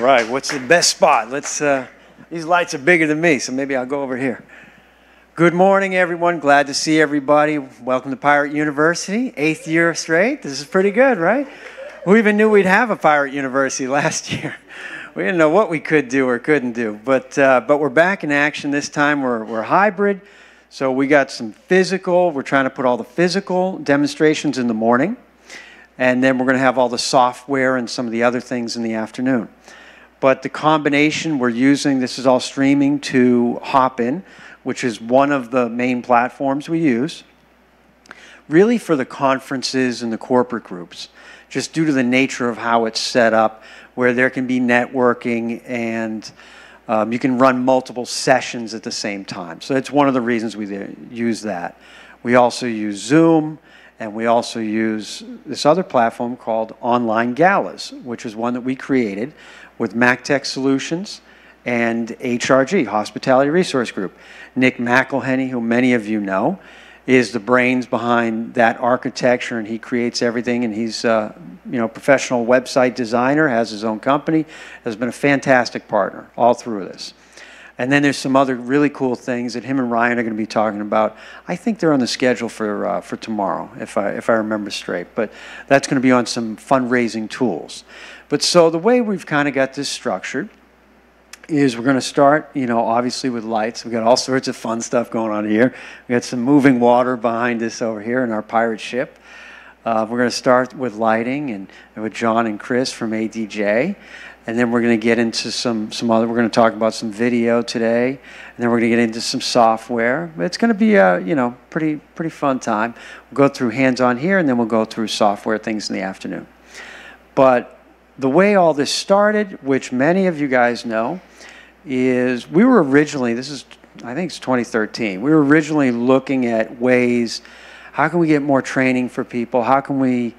right, what's the best spot? Let's, these lights are bigger than me, so maybe I'll go over here. Good morning, everyone. Glad to see everybody. Welcome to Pirate University, 8th year straight. This is pretty good, right? We even knew we'd have a Pirate University last year. We didn't know what we could do or couldn't do, but we're back in action this time. We're hybrid, so we got some physical. We're trying to put all the physical demonstrations in the morning, and then we're going to have all the software and some of the other things in the afternoon. But the combination we're using, this is all streaming to Hopin, which is one of the main platforms we use, really for the conferences and the corporate groups, just due to the nature of how it's set up, where there can be networking and you can run multiple sessions at the same time. So it's one of the reasons we use that. We also use Zoom, and we also use this other platform called Online Galas, which is one that we created with MacTech Solutions and HRG, Hospitality Resource Group. Nick McElhenney, who many of you know, is the brains behind that architecture, and he creates everything, and he's you know, professional website designer, has his own company, has been a fantastic partner all through this. And then there's some other really cool things that him and Ryan are going to be talking about. I think they're on the schedule for tomorrow, if I remember straight. But that's going to be on some fundraising tools. But so the way we've kind of got this structured is we're going to start, you know, obviously with lights. We've got all sorts of fun stuff going on here. We got some moving water behind us over here in our pirate ship. We're going to start with lighting and with Jon and Chris from ADJ. And then we're going to get into some other, we're going to talk about some video today. And then we're going to get into some software. It's going to be a, you know, pretty fun time. We'll go through hands-on here, and then we'll go through software things in the afternoon. But the way all this started, which many of you guys know, is we were originally, this is, I think it's 2013, we were originally looking at ways, how can we get more training for people? How can we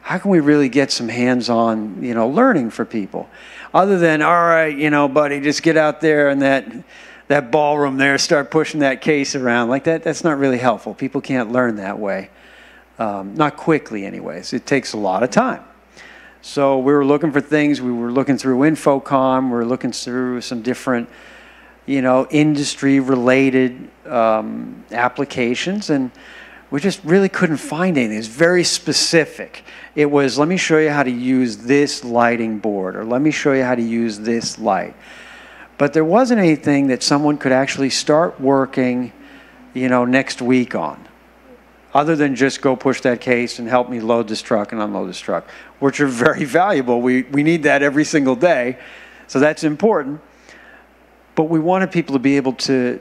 really get some hands-on, you know, learning for people? Other than, all right, you know, buddy, just get out there and that ballroom there, start pushing that case around. Like that's not really helpful. People can't learn that way. Not quickly anyways. It takes a lot of time. So we were looking for things. We were looking through Infocom. We were looking through some different, you know, industry-related applications, and we just really couldn't find anything. It was very specific. It was, let me show you how to use this lighting board, or let me show you how to use this light. But there wasn't anything that someone could actually start working, you know, next week on, other than just go push that case and help me load this truck and unload this truck, which are very valuable. We need that every single day, so that's important. But we wanted people to be able to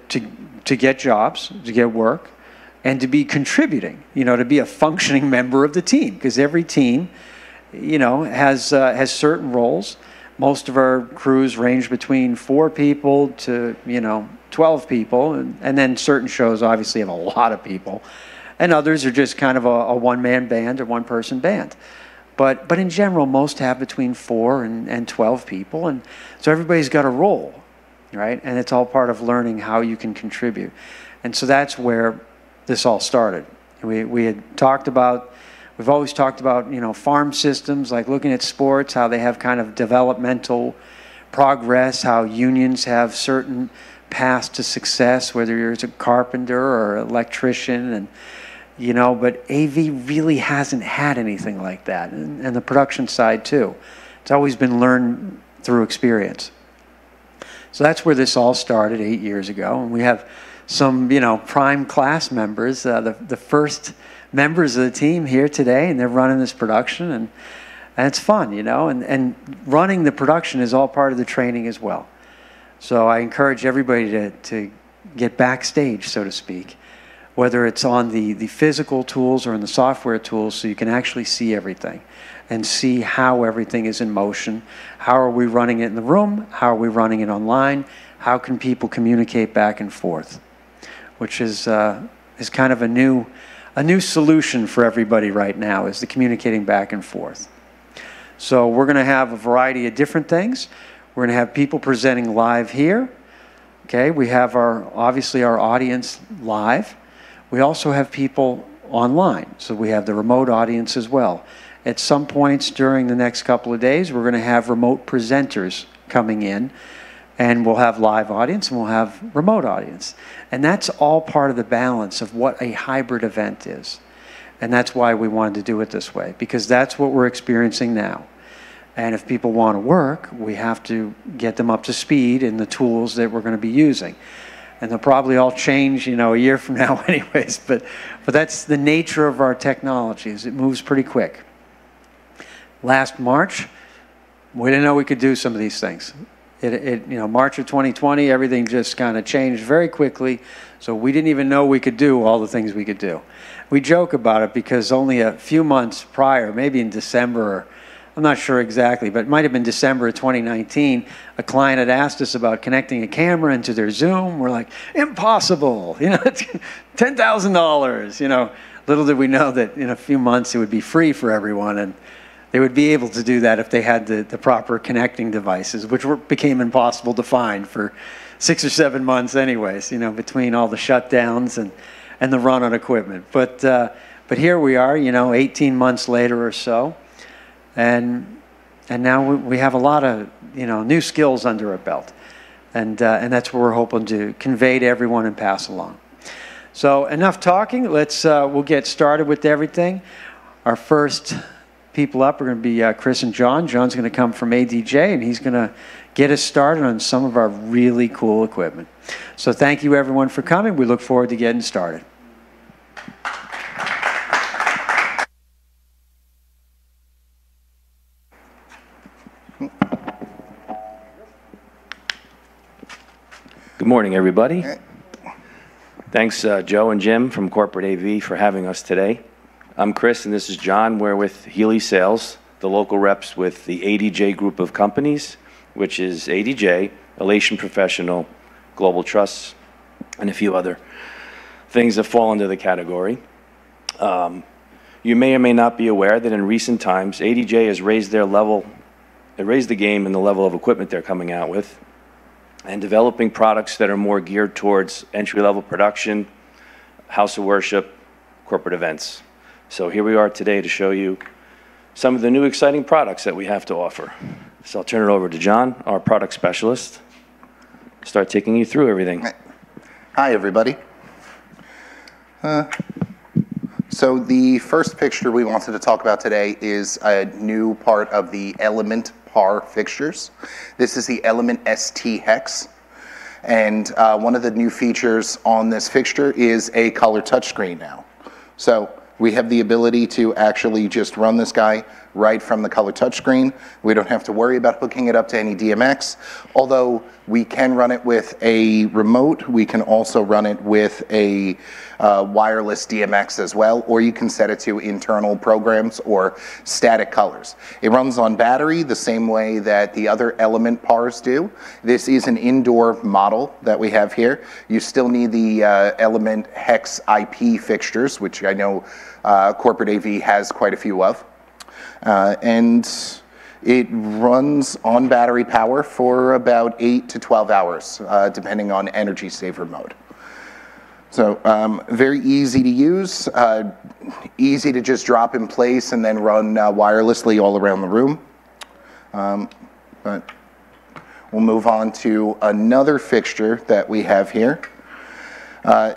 get jobs, to get work, and to be contributing, you know, to be a functioning member of the team, because every team, you know, has certain roles. Most of our crews range between 4 people to, you know, 12 people, and then certain shows obviously have a lot of people, and others are just kind of a one-man band or one-person band. But in general, most have between 4 and 12 people, and so everybody's got a role, right? And it's all part of learning how you can contribute. And so that's where this all started. We had talked about, we've always talked about, you know, farm systems, like looking at sports, how they have kind of developmental progress, how unions have certain paths to success, whether you're a carpenter or an electrician, and, you know, but AV really hasn't had anything like that, and the production side too. It's always been learned through experience. So that's where this all started 8 years ago, and we have some, you know, prime class members, the first members of the team here today, and they're running this production, and it's fun, you know, and running the production is all part of the training as well. So I encourage everybody to get backstage, so to speak, whether it's on the physical tools or in the software tools, so you can actually see everything and see how everything is in motion. How are we running it in the room? How are we running it online? How can people communicate back and forth? Which is kind of a new solution for everybody right now, is the communicating back and forth. So we're going to have a variety of different things. We're going to have people presenting live here. Okay, we have obviously our audience live. We also have people online, so we have the remote audience as well. At some points during the next couple of days, we're going to have remote presenters coming in, and we'll have live audience and we'll have remote audience. And that's all part of the balance of what a hybrid event is. And that's why we wanted to do it this way, because that's what we're experiencing now. And if people want to work, we have to get them up to speed in the tools that we're going to be using. And they'll probably all change, you know, a year from now anyways, but that's the nature of our technology, is it moves pretty quick. Last March, we didn't know we could do some of these things. You know, March of 2020, everything just kind of changed very quickly, so we didn't even know we could do all the things we could do. We joke about it because only a few months prior, maybe in December, or I'm not sure exactly, but it might have been December of 2019, a client had asked us about connecting a camera into their Zoom. We're like, impossible, you know, it's $10,000, you know. Little did we know that in a few months it would be free for everyone, and they would be able to do that if they had the proper connecting devices, which became impossible to find for 6 or 7 months anyways, you know, between all the shutdowns and the run on equipment. But here we are, you know, 18 months later or so. And now we have a lot of, you know, new skills under our belt, and that's what we're hoping to convey to everyone and pass along. So enough talking. We'll get started with everything. Our first people up are going to be Chris and Jon. Jon's going to come from ADJ, and he's going to get us started on some of our really cool equipment. So thank you everyone for coming. We look forward to getting started. Good morning, everybody. Thanks, Joe and Jim from Corporate AV for having us today. I'm Chris, and this is Jon. We're with Healy Sales, the local reps with the ADJ group of companies, which is ADJ, Elation Professional, Global Trusts, and a few other things that fall into the category. You may or may not be aware that in recent times, ADJ has raised the game in the level of equipment they're coming out with, and developing products that are more geared towards entry-level production, house of worship, corporate events. So here we are today to show you some of the new exciting products that we have to offer. So I'll turn it over to Jon, our product specialist, start taking you through everything. Hi, everybody. So the first fixture we wanted to talk about today is a new part of the Element Par fixtures. This is the Element ST Hex, and one of the new features on this fixture is a color touchscreen now. So we have the ability to actually just run this guy right from the color touchscreen. We don't have to worry about hooking it up to any DMX, although we can run it with a remote. We can also run it with a wireless DMX as well, or you can set it to internal programs or static colors. It runs on battery the same way that the other Element Pars do. This is an indoor model that we have here. You still need the Element Hex IP fixtures, which I know Corporate AV has quite a few of. And it runs on battery power for about 8 to 12 hours, depending on energy saver mode. So very easy to use, easy to just drop in place and then run wirelessly all around the room. But we'll move on to another fixture that we have here.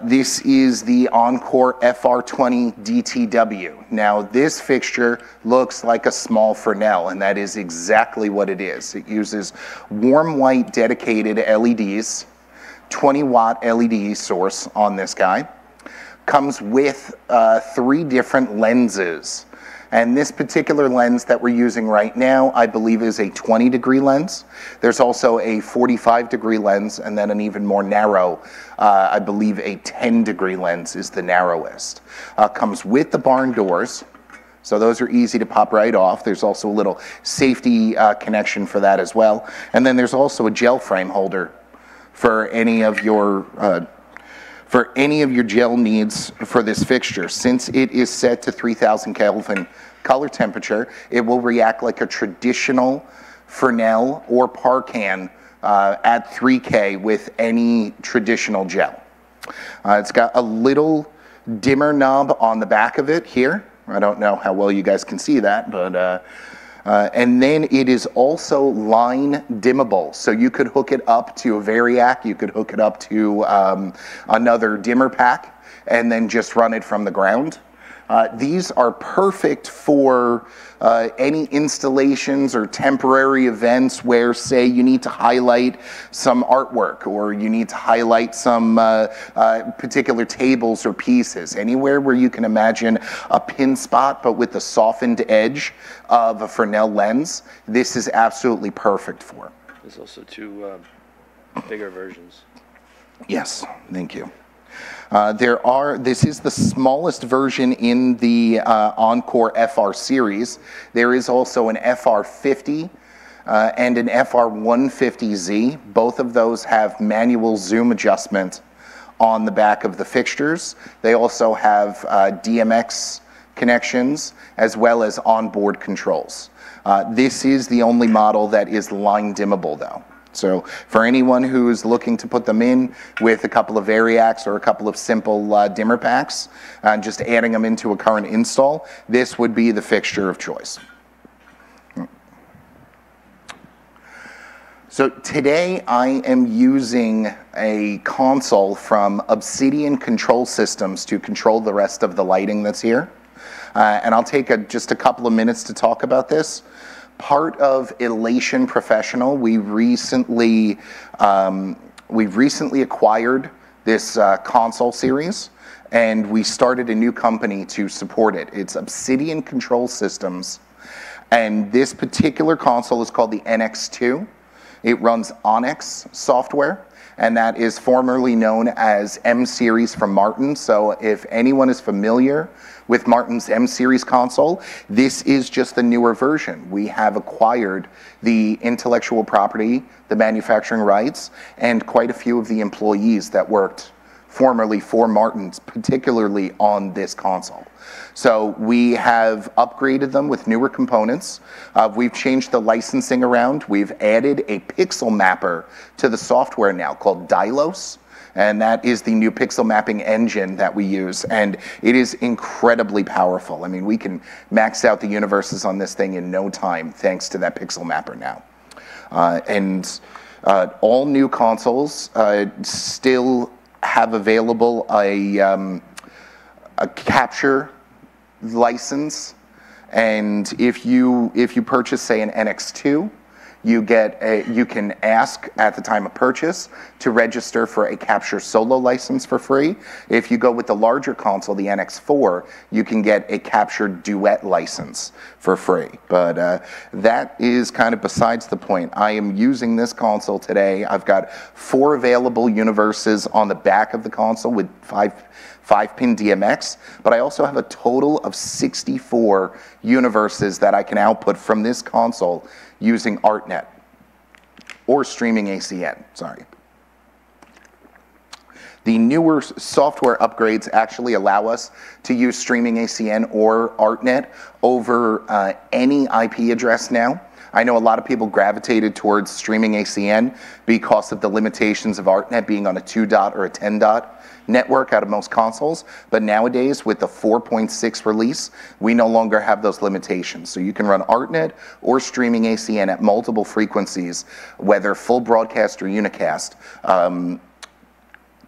This is the Encore FR20 DTW. Now this fixture looks like a small Fresnel, and that is exactly what it is. It uses warm white dedicated LEDs, 20-watt LED source on this guy. Comes with 3 different lenses. And this particular lens that we're using right now, I believe, is a 20-degree lens. There's also a 45-degree lens, and then an even more narrow, I believe a 10-degree lens is the narrowest. Comes with the barn doors, so those are easy to pop right off. There's also a little safety connection for that as well. And then there's also a gel frame holder for any of your gel needs for this fixture. Since it is set to 3000 Kelvin color temperature, it will react like a traditional Fresnel or Par can at 3K with any traditional gel. It's got a little dimmer knob on the back of it here. I don't know how well you guys can see that, but And then it is also line dimmable. So you could hook it up to a Variac, you could hook it up to another dimmer pack, and then just run it from the ground. These are perfect for any installations or temporary events where, say, you need to highlight some artwork or you need to highlight some particular tables or pieces. Anywhere where you can imagine a pin spot but with the softened edge of a Fresnel lens, this is absolutely perfect for. There's also two bigger versions. Yes, thank you. This is the smallest version in the Encore FR series. There is also an FR50 and an FR150Z. Both of those have manual zoom adjustment on the back of the fixtures. They also have DMX connections as well as onboard controls. This is the only model that is line dimmable though. So for anyone who's looking to put them in with a couple of Variacs or a couple of simple dimmer packs, and just adding them into a current install, this would be the fixture of choice. So today I am using a console from Obsidian Control Systems to control the rest of the lighting that's here. And I'll take just a couple of minutes to talk about this. Part of Elation Professional, we recently acquired this console series, and we started a new company to support it. It's Obsidian Control Systems, and this particular console is called the NX2. It runs Onyx software, and that is formerly known as M Series from Martin. So if anyone is familiar with Martin's M Series console, this is just the newer version. We have acquired the intellectual property, the manufacturing rights, and quite a few of the employees that worked formerly for Martin's, particularly on this console. So we have upgraded them with newer components. We've changed the licensing around. We've added a pixel mapper to the software now called Dylos. And that is the new pixel mapping engine that we use. And it is incredibly powerful. I mean, we can max out the universes on this thing in no time thanks to that pixel mapper now. All new consoles still have available a capture license. And if you purchase, say, an NX2, you can ask at the time of purchase to register for a capture solo license for free. If you go with the larger console, the NX4, you can get a capture duet license for free. But that is kind of besides the point. I am using this console today. I've got 4 available universes on the back of the console with 5-pin DMX, but I also have a total of 64 universes that I can output from this console using ArtNet or streaming ACN, sorry. The newer software upgrades actually allow us to use streaming ACN or ArtNet over any IP address now. I know a lot of people gravitated towards streaming ACN because of the limitations of ArtNet being on a 2-dot or a 10-dot network out of most consoles, but nowadays with the 4.6 release, we no longer have those limitations. So you can run ArtNet or streaming ACN at multiple frequencies, whether full broadcast or unicast,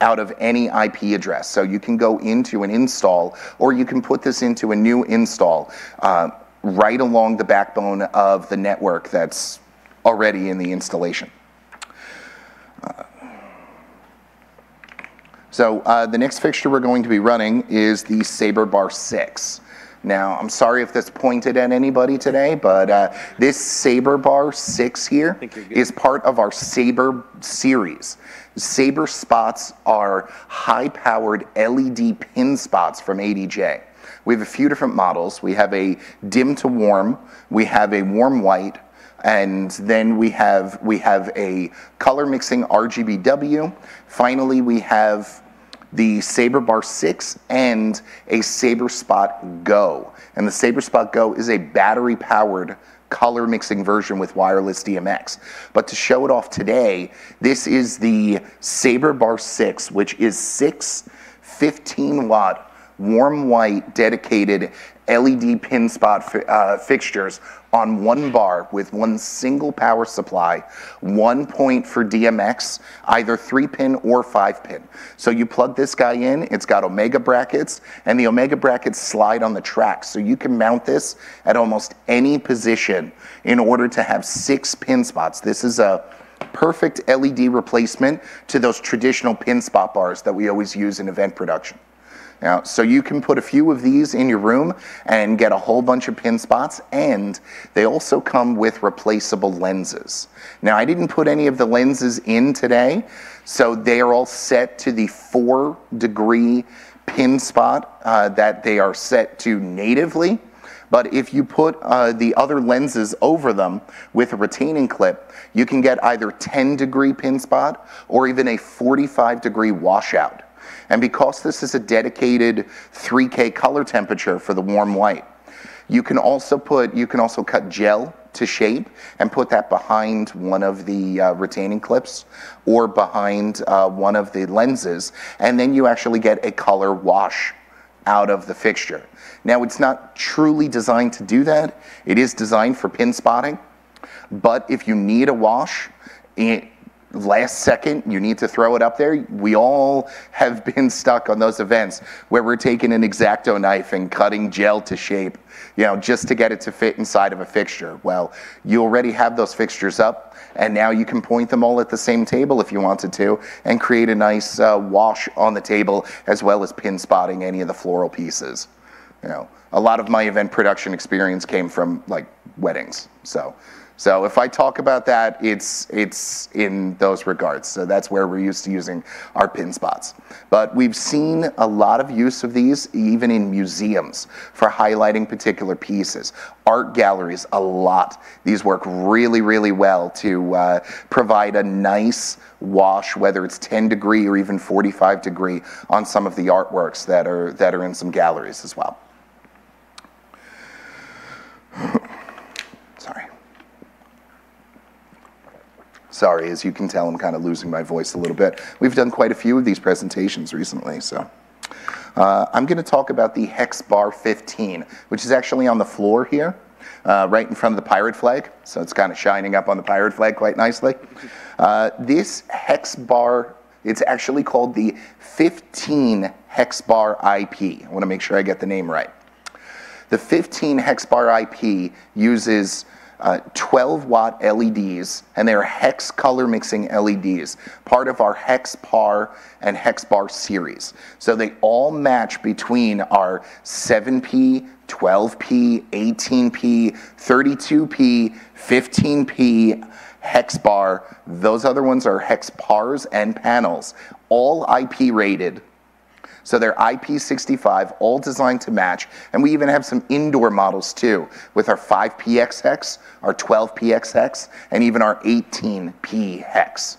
out of any IP address. So you can go into an install, or you can put this into a new install right along the backbone of the network that's already in the installation. So the next fixture we're going to be running is the Saber Bar 6. Now, I'm sorry if this pointed at anybody today, but this Saber Bar 6 here is part of our Saber series. Saber spots are high-powered LED pin spots from ADJ. We have a few different models. We have a dim to warm, we have a warm white, and then we have a color mixing RGBW. Finally, we have the Saber Bar 6 and a Saber Spot Go. And the Saber Spot Go is a battery-powered color mixing version with wireless DMX. But to show it off today, this is the Saber Bar 6, which is 6 15-watt warm white dedicated LED pin spot fixtures on one bar with one single power supply, 1 point for DMX, either 3-pin or 5-pin. So you plug this guy in, it's got Omega brackets, and the Omega brackets slide on the track. So you can mount this at almost any position in order to have 6 pin spots. This is a perfect LED replacement to those traditional pin spot bars that we always use in event production. Now, so you can put a few of these in your room and get a whole bunch of pin spots, and they also come with replaceable lenses. Now, I didn't put any of the lenses in today, so they are all set to the 4-degree pin spot that they are set to natively. But if you put the other lenses over them with a retaining clip, you can get either 10-degree pin spot or even a 45-degree washout. And because this is a dedicated 3K color temperature for the warm white, you can also cut gel to shape and put that behind one of the retaining clips or behind one of the lenses, and then you actually get a color wash out of the fixture. Now, it's not truly designed to do that. It is designed for pin spotting, but if you need a wash, last second, you need to throw it up there. We all have been stuck on those events where we're taking an X-Acto knife and cutting gel to shape, you know, just to get it to fit inside of a fixture. Well, you already have those fixtures up, and now you can point them all at the same table if you wanted to, and create a nice wash on the table, as well as pin spotting any of the floral pieces. You know, a lot of my event production experience came from like weddings, So if I talk about that, it's in those regards. So that's where we're used to using our pin spots. But we've seen a lot of use of these even in museums for highlighting particular pieces. Art galleries, a lot. These work really, really well to provide a nice wash, whether it's 10-degree or even 45-degree on some of the artworks that are in some galleries as well. Sorry, as you can tell, I'm kind of losing my voice a little bit. We've done quite a few of these presentations recently, so. I'm going to talk about the Hex Bar 15, which is actually on the floor here, right in front of the pirate flag, so it's kind of shining up on the pirate flag quite nicely. This Hex Bar, it's actually called the 15 Hex Bar IP. I want to make sure I get the name right. The 15 Hex Bar IP uses 12-watt LEDs, and they're hex color mixing LEDs, part of our Hex Bar and Hex Bar series. So they all match between our 7P, 12P, 18P, 32P, 15P, Hex Bar. Those other ones are Hex Bars and panels, all IP rated. So they're IP65, all designed to match. And we even have some indoor models too, with our 5PX hex, our 12PX hex, and even our 18P hex.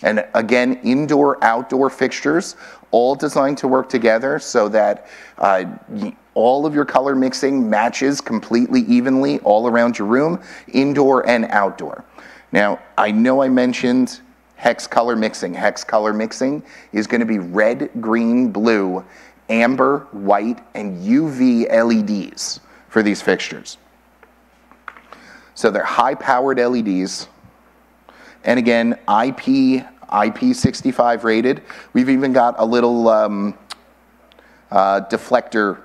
And again, indoor, outdoor fixtures, all designed to work together so that all of your color mixing matches completely evenly all around your room, indoor and outdoor. Now, I know I mentioned Hex color mixing. Hex color mixing is going to be red, green, blue, amber, white, and UV LEDs for these fixtures. So they're high-powered LEDs, and again, IP65 rated. We've even got a little deflector,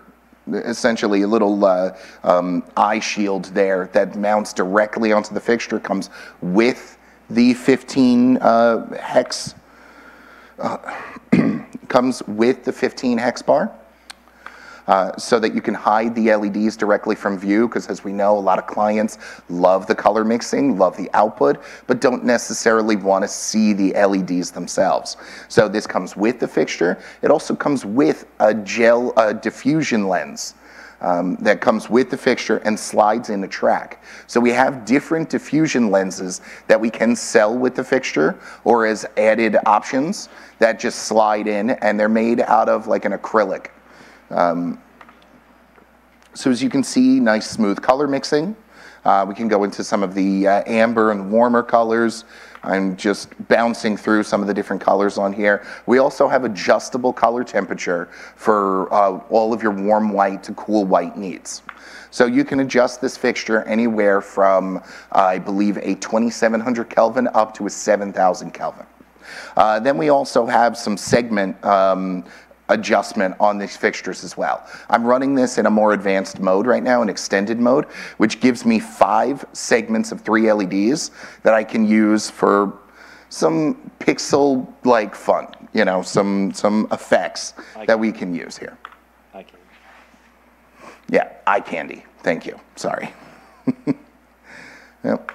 essentially a little eye shield there that mounts directly onto the fixture, comes with the 15 hex, comes with the 15 Hex Bar, so that you can hide the LEDs directly from view, because as we know, a lot of clients love the color mixing, love the output, but don't necessarily want to see the LEDs themselves. So this comes with the fixture. It also comes with a gel diffusion lens that comes with the fixture and slides in the track. So we have different diffusion lenses that we can sell with the fixture or as added options that just slide in, and they're made out of like an acrylic. So as you can see, nice smooth color mixing. We can go into some of the amber and warmer colors. I'm just bouncing through some of the different colors on here. We also have adjustable color temperature for all of your warm white to cool white needs. So you can adjust this fixture anywhere from, I believe, a 2700 Kelvin up to a 7000 Kelvin. Then we also have some segment adjustment on these fixtures as well. I'm running this in a more advanced mode right now, an extended mode, which gives me 5 segments of 3 LEDs that I can use for some pixel-like fun, you know, some effects that we can use here. Eye candy. Yeah, eye candy. Thank you. Sorry. Yep.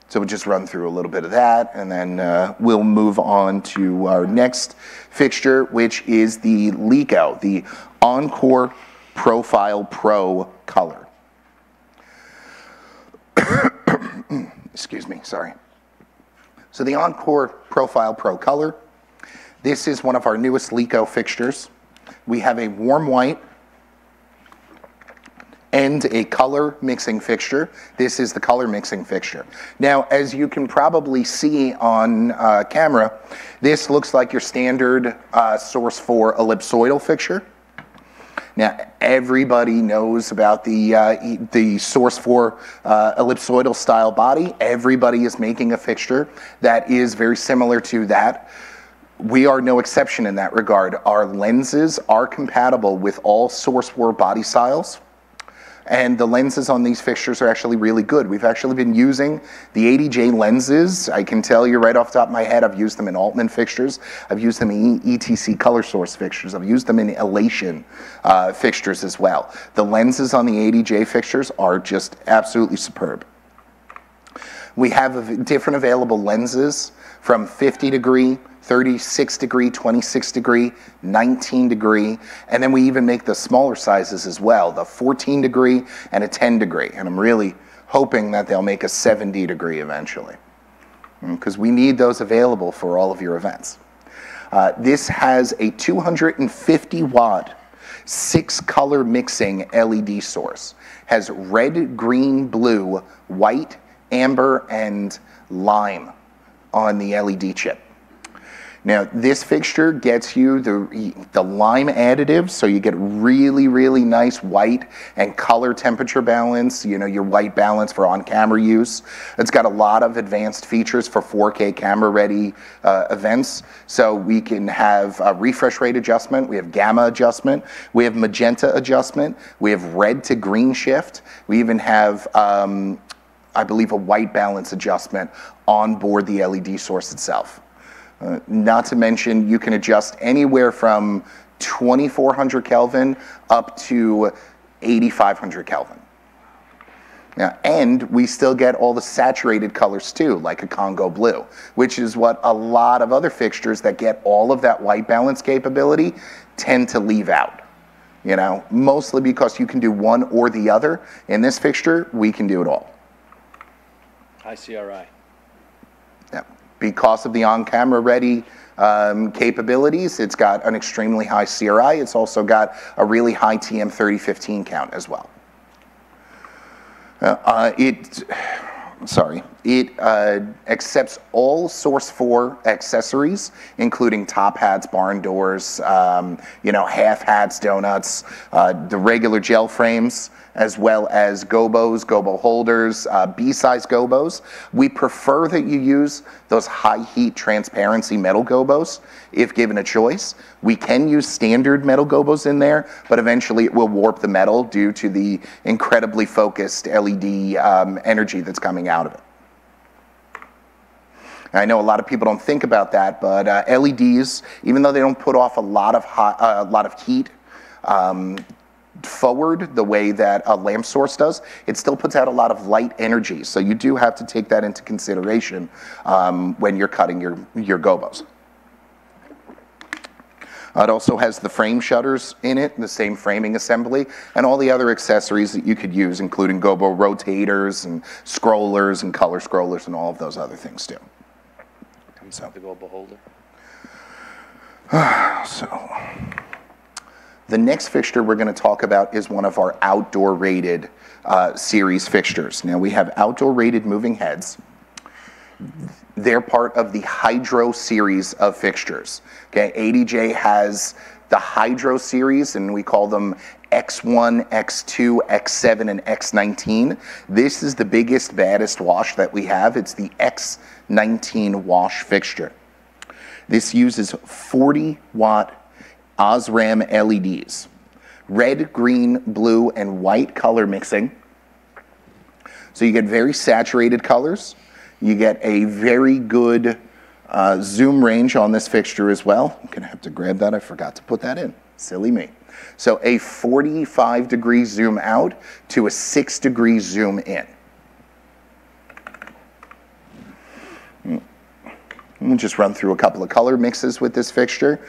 So we'll just run through a little bit of that, and then we'll move on to our next fixture, which is the Lico, the Encore Profile Pro Color. Excuse me, sorry. So the Encore Profile Pro Color, this is one of our newest Lico fixtures. We have a warm white and a color mixing fixture. This is the color mixing fixture. Now, as you can probably see on camera, this looks like your standard Source 4 ellipsoidal fixture. Now, everybody knows about the Source 4 ellipsoidal style body. Everybody is making a fixture that is very similar to that. We are no exception in that regard. Our lenses are compatible with all Source 4 body styles. And the lenses on these fixtures are actually really good. We've actually been using the ADJ lenses. I can tell you right off the top of my head, I've used them in Altman fixtures. I've used them in ETC color source fixtures. I've used them in Elation fixtures as well. The lenses on the ADJ fixtures are just absolutely superb. We have different available lenses from 50 degree, 36 degree, 26 degree, 19 degree, and then we even make the smaller sizes as well, the 14 degree and a 10 degree. And I'm really hoping that they'll make a 70 degree eventually, because we need those available for all of your events. This has a 250 watt, 6 color mixing LED source. Has red, green, blue, white, amber, and lime on the LED chip. Now, this fixture gets you the lime additive, so you get really, really nice white and color temperature balance, you know, your white balance for on-camera use. It's got a lot of advanced features for 4K camera-ready events, so we can have a refresh rate adjustment, we have gamma adjustment, we have magenta adjustment, we have red to green shift, we even have I believe a white balance adjustment on board the LED source itself. Not to mention, you can adjust anywhere from 2400 Kelvin up to 8500 Kelvin. Now, and we still get all the saturated colors too, like a Congo blue, which is what a lot of other fixtures that get all of that white balance capability tend to leave out. You know, mostly because you can do one or the other. In this fixture, we can do it all. High CRI. Yeah. Because of the on-camera ready capabilities, it's got an extremely high CRI. It's also got a really high TM3015 count as well. It accepts all Source 4 accessories, including top hats, barn doors, you know, half hats, donuts, the regular gel frames, as well as gobos, gobo holders, B-size gobos. We prefer that you use those high heat transparency metal gobos if given a choice. We can use standard metal gobos in there, but eventually it will warp the metal due to the incredibly focused LED energy that's coming out of it. I know a lot of people don't think about that, but LEDs, even though they don't put off a lot of heat forward the way that a lamp source does, it still puts out a lot of light energy. So you do have to take that into consideration when you're cutting your gobos. It also has the frame shutters in it, the same framing assembly, and all the other accessories that you could use, including gobo rotators and scrollers and color scrollers and all of those other things too. So the gobo holder. So The next fixture we're going to talk about is one of our outdoor rated series fixtures. Now we have outdoor rated moving heads. They're part of the Hydro series of fixtures. Okay, ADJ has the Hydro series, and we call them X1, X2, X7, and X19. This is the biggest, baddest wash that we have. It's the X19 wash fixture. This uses 40-watt Osram LEDs. Red, green, blue, and white color mixing. So you get very saturated colors. You get a very good zoom range on this fixture as well. I'm going to have to grab that. I forgot to put that in. Silly me. So a 45-degree zoom out to a 6-degree zoom in. We'll just run through a couple of color mixes with this fixture.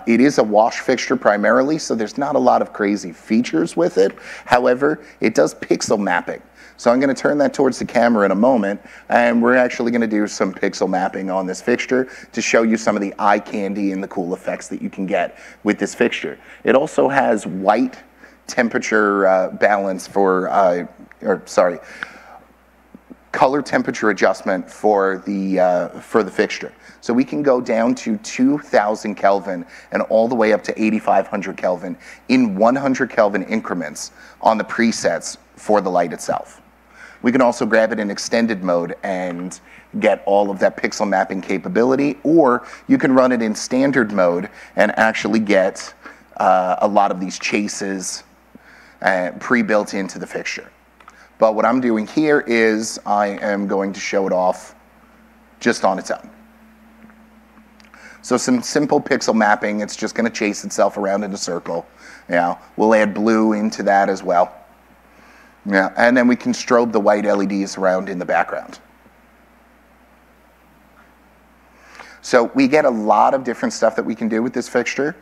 It is a wash fixture primarily, so there's not a lot of crazy features with it. However, it does pixel mapping. So I'm going to turn that towards the camera in a moment, and we're actually going to do some pixel mapping on this fixture to show you some of the eye candy and the cool effects that you can get with this fixture. It also has white temperature balance for, color temperature adjustment for the fixture. So we can go down to 2000 Kelvin and all the way up to 8500 Kelvin in 100 Kelvin increments on the presets for the light itself. We can also grab it in extended mode and get all of that pixel mapping capability, or you can run it in standard mode and actually get a lot of these chases pre-built into the fixture. But what I'm doing here is I am going to show it off just on its own. So some simple pixel mapping. It's just going to chase itself around in a circle. Yeah, we'll add blue into that as well. Yeah, and then we can strobe the white LEDs around in the background. So we get a lot of different stuff that we can do with this fixture.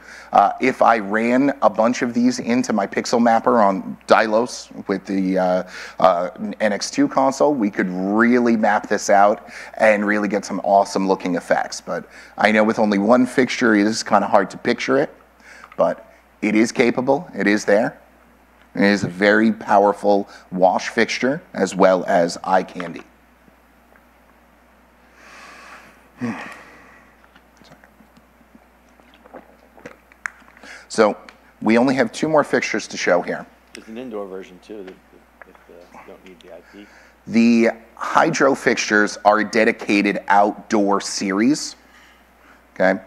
If I ran a bunch of these into my pixel mapper on Dylos with the NX2 console, we could really map this out and really get some awesome looking effects. But I know with only one fixture, it is kind of hard to picture it, but it is capable, it is there. It is a very powerful wash fixture as well as eye candy. So we only have 2 more fixtures to show here. There's an indoor version too, if you don't need the IP. The Hydro fixtures are a dedicated outdoor series. Okay,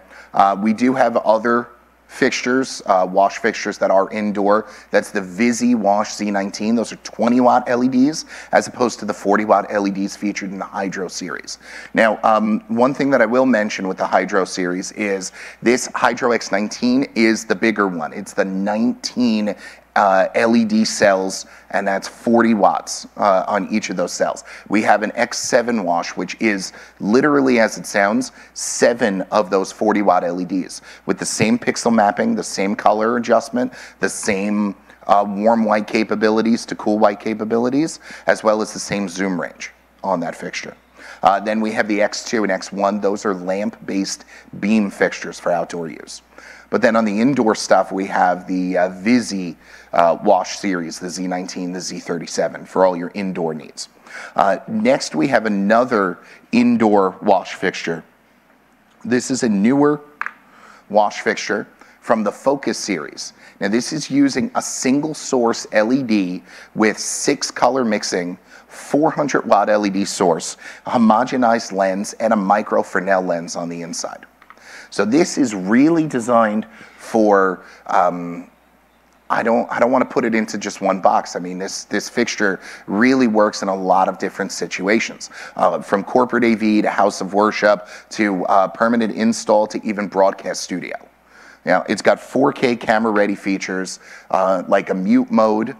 we do have other fixtures, wash fixtures that are indoor. That's the Visi Wash Z19. Those are 20-watt LEDs as opposed to the 40-watt LEDs featured in the Hydro series. Now, one thing that I will mention with the Hydro series is this Hydro X19 is the bigger one. It's the 19 LED cells, and that's 40 watts on each of those cells. We have an X7 wash, which is literally, as it sounds, 7 of those 40-watt LEDs with the same pixel mapping, the same color adjustment, the same warm white capabilities to cool white capabilities, as well as the same zoom range on that fixture. Then we have the X2 and X1. Those are lamp-based beam fixtures for outdoor use. But then on the indoor stuff, we have the Visi wash series, the Z19, the Z37, for all your indoor needs. Next, we have another indoor wash fixture. This is a newer wash fixture from the Focus series. Now, this is using a single source LED with 6 color mixing, 400-watt LED source, a homogenized lens, and a micro Fresnel lens on the inside. So this is really designed for, I don't want to put it into just one box. I mean, this fixture really works in a lot of different situations, from corporate AV to house of worship to permanent install to even broadcast studio. Now, it's got 4K camera ready features, like a mute mode,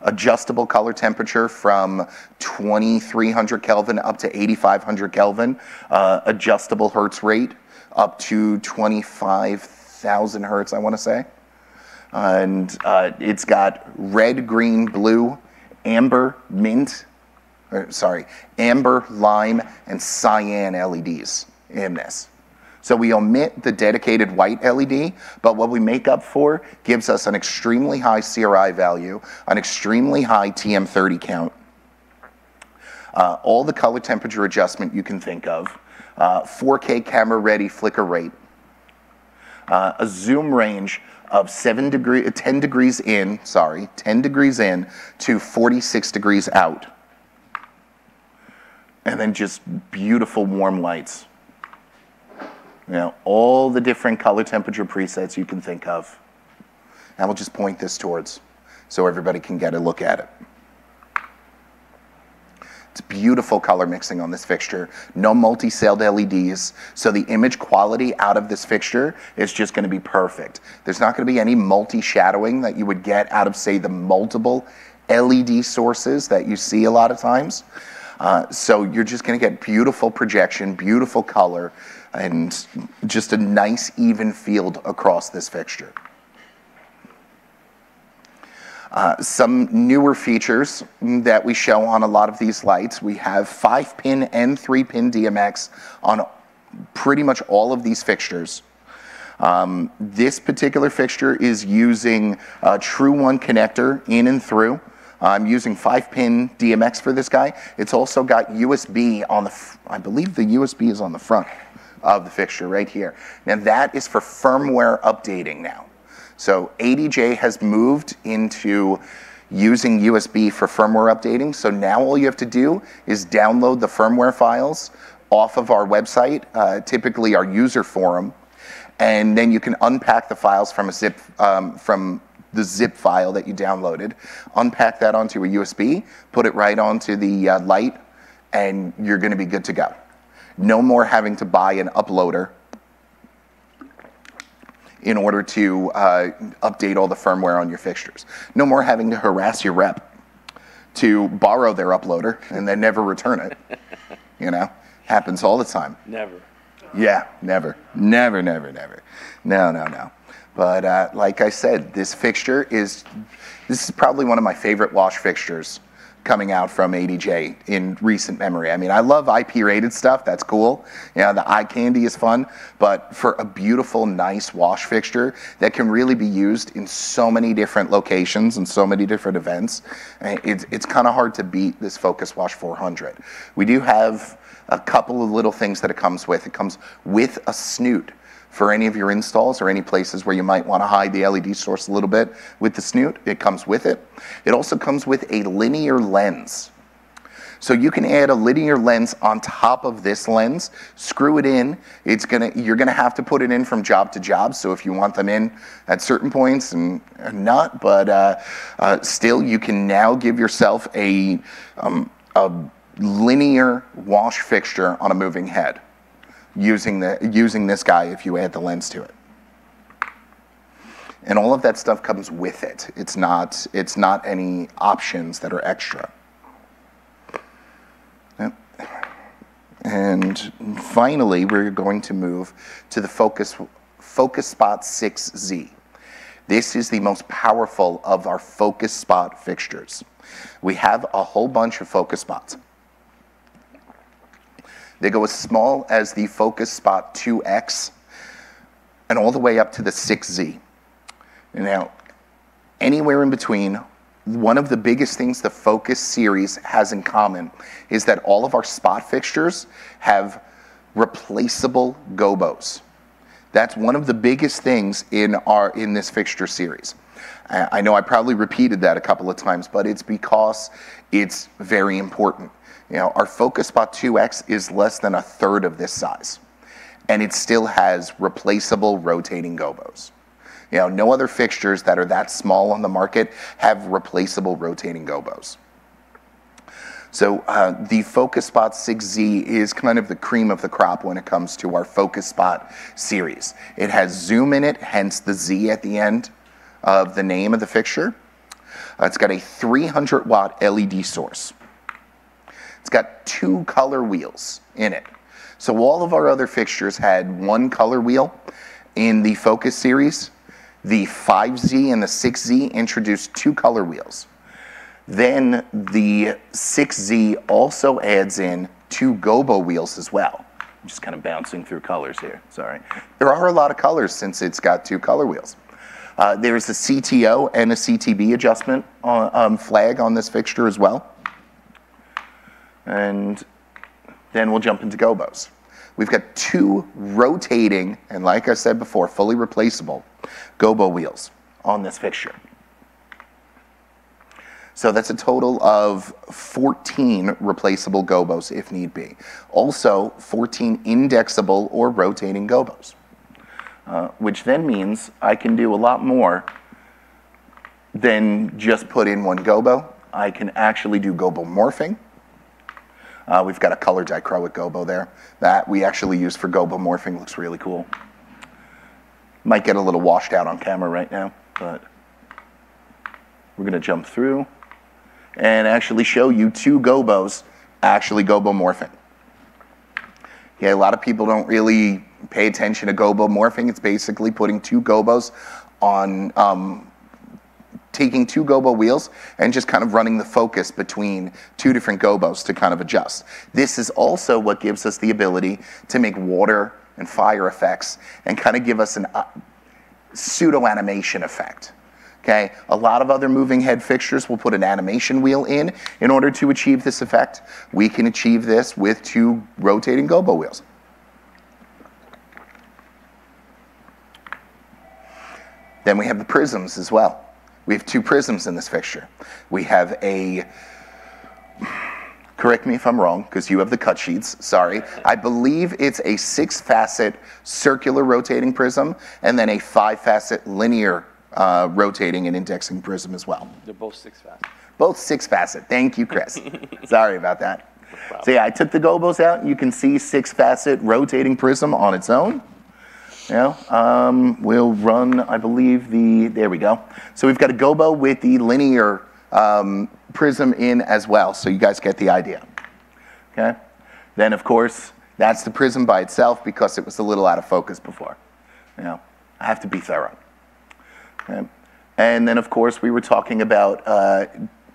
adjustable color temperature from 2300 Kelvin up to 8500 Kelvin, adjustable hertz rate up to 25,000 hertz, I want to say. And it's got red, green, blue, amber, amber, lime, and cyan LEDs in this. So we omit the dedicated white LED, but what we make up for gives us an extremely high CRI value, an extremely high TM30 count, all the color temperature adjustment you can think of, 4K camera ready flicker rate, a zoom range of 10 degrees in to 46 degrees out. And then just beautiful warm lights. You know, all the different color temperature presets you can think of. And we'll just point this towards so everybody can get a look at it. It's beautiful color mixing on this fixture. No multi-sailed LEDs, so the image quality out of this fixture is just going to be perfect. There's not going to be any multi-shadowing that you would get out of, say, the multiple LED sources that you see a lot of times. So you're just going to get beautiful projection, beautiful color, and just a nice even field across this fixture. Some newer features that we show on a lot of these lights. We have 5-pin and 3-pin DMX on pretty much all of these fixtures. This particular fixture is using a True 1 connector in and through. I'm using 5-pin DMX for this guy. It's also got USB on the, I believe the USB is on the front of the fixture right here. Now that is for firmware updating now. So ADJ has moved into using USB for firmware updating. So now all you have to do is download the firmware files off of our website, typically our user forum, and then you can unpack the files from the zip file that you downloaded, unpack that onto a USB, put it right onto the light, and you're going to be good to go. No more having to buy an uploader in order to update all the firmware on your fixtures. No more having to harass your rep to borrow their uploader and then never return it. You know, happens all the time. Never. Yeah, never. Never, never, never. No, no, no. But like I said, this is probably one of my favorite wash fixtures coming out from ADJ in recent memory. I mean, I love IP-rated stuff. That's cool. You know, the eye candy is fun. But for a beautiful, nice wash fixture that can really be used in so many different locations and so many different events, it's kind of hard to beat this Focus Wash 400. We do have a couple of little things that it comes with. It comes with a snoot for any of your installs or any places where you might want to hide the LED source a little bit with the snoot. It comes with it. It also comes with a linear lens. So you can add a linear lens on top of this lens, screw it in. You're gonna have to put it in from job to job. So if you want them in at certain points and not, but still you can now give yourself a linear wash fixture on a moving head, using this guy if you add the lens to it. And all of that stuff comes with it. It's not any options that are extra. Yep. And finally, we're going to move to the Focus Spot 6Z. This is the most powerful of our Focus Spot fixtures. We have a whole bunch of Focus Spots. They go as small as the Focus Spot 2X and all the way up to the 6Z. Now, anywhere in between, one of the biggest things the Focus series has in common is that all of our spot fixtures have replaceable gobos. That's one of the biggest things in this fixture series. I know I probably repeated that a couple of times, but it's because it's very important. You know, our Focus Spot 2X is less than a third of this size, and it still has replaceable rotating gobos. You know, no other fixtures that are that small on the market have replaceable rotating gobos. So the Focus Spot 6Z is kind of the cream of the crop when it comes to our Focus Spot series. It has zoom in it, hence the Z at the end of the name of the fixture. It's got a 300-watt LED source. It's got 2 color wheels in it. So all of our other fixtures had 1 color wheel. In the Focus series, the 5Z and the 6Z introduced 2 color wheels. Then the 6Z also adds in 2 gobo wheels as well. I'm just kind of bouncing through colors here, sorry. There are a lot of colors since it's got 2 color wheels. There's a CTO and a CTB adjustment flag on this fixture as well. And then we'll jump into gobos. We've got 2 rotating, and like I said before, fully replaceable gobo wheels on this fixture. So that's a total of 14 replaceable gobos if need be. Also, 14 indexable or rotating gobos, which then means I can do a lot more than just put in 1 gobo. I can actually do gobo morphing. We've got a color dichroic gobo there that we actually use for gobo morphing. Looks really cool. Might get a little washed out on camera right now, but we're going to jump through and actually show you 2 gobos actually gobo morphing. Yeah, a lot of people don't really pay attention to gobo morphing. It's basically putting 2 gobos on, taking 2 gobo wheels and just kind of running the focus between 2 different gobos to kind of adjust. This is also what gives us the ability to make water and fire effects and kind of give us an pseudo animation effect. Okay, a lot of other moving head fixtures will put an animation wheel in order to achieve this effect. We can achieve this with 2 rotating gobo wheels. Then we have the prisms as well. We have 2 prisms in this fixture. We have a, correct me if I'm wrong, because you have the cut sheets, sorry. I believe it's a 6-facet circular rotating prism, and then a 5-facet linear rotating and indexing prism as well. They're both 6-facet. Both 6-facet. Thank you, Chris. Sorry about that. No, so yeah, I took the gobos out, and you can see 6-facet rotating prism on its own. Yeah, we'll run, I believe, there we go. So we've got a gobo with the linear prism in as well, so you guys get the idea. Okay. Then, of course, that's the prism by itself because it was a little out of focus before. You know, I have to be thorough. Okay. And then, of course, we were talking about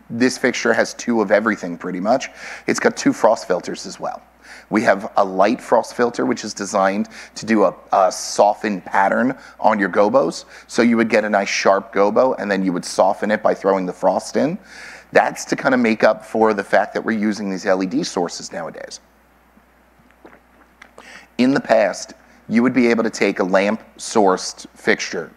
this fixture has 2 of everything pretty much. It's got 2 frost filters as well. We have a light frost filter, which is designed to do a softened pattern on your gobos. So you would get a nice sharp gobo, and then you would soften it by throwing the frost in. That's to kind of make up for the fact that we're using these LED sources nowadays. In the past, you would be able to take a lamp-sourced fixture,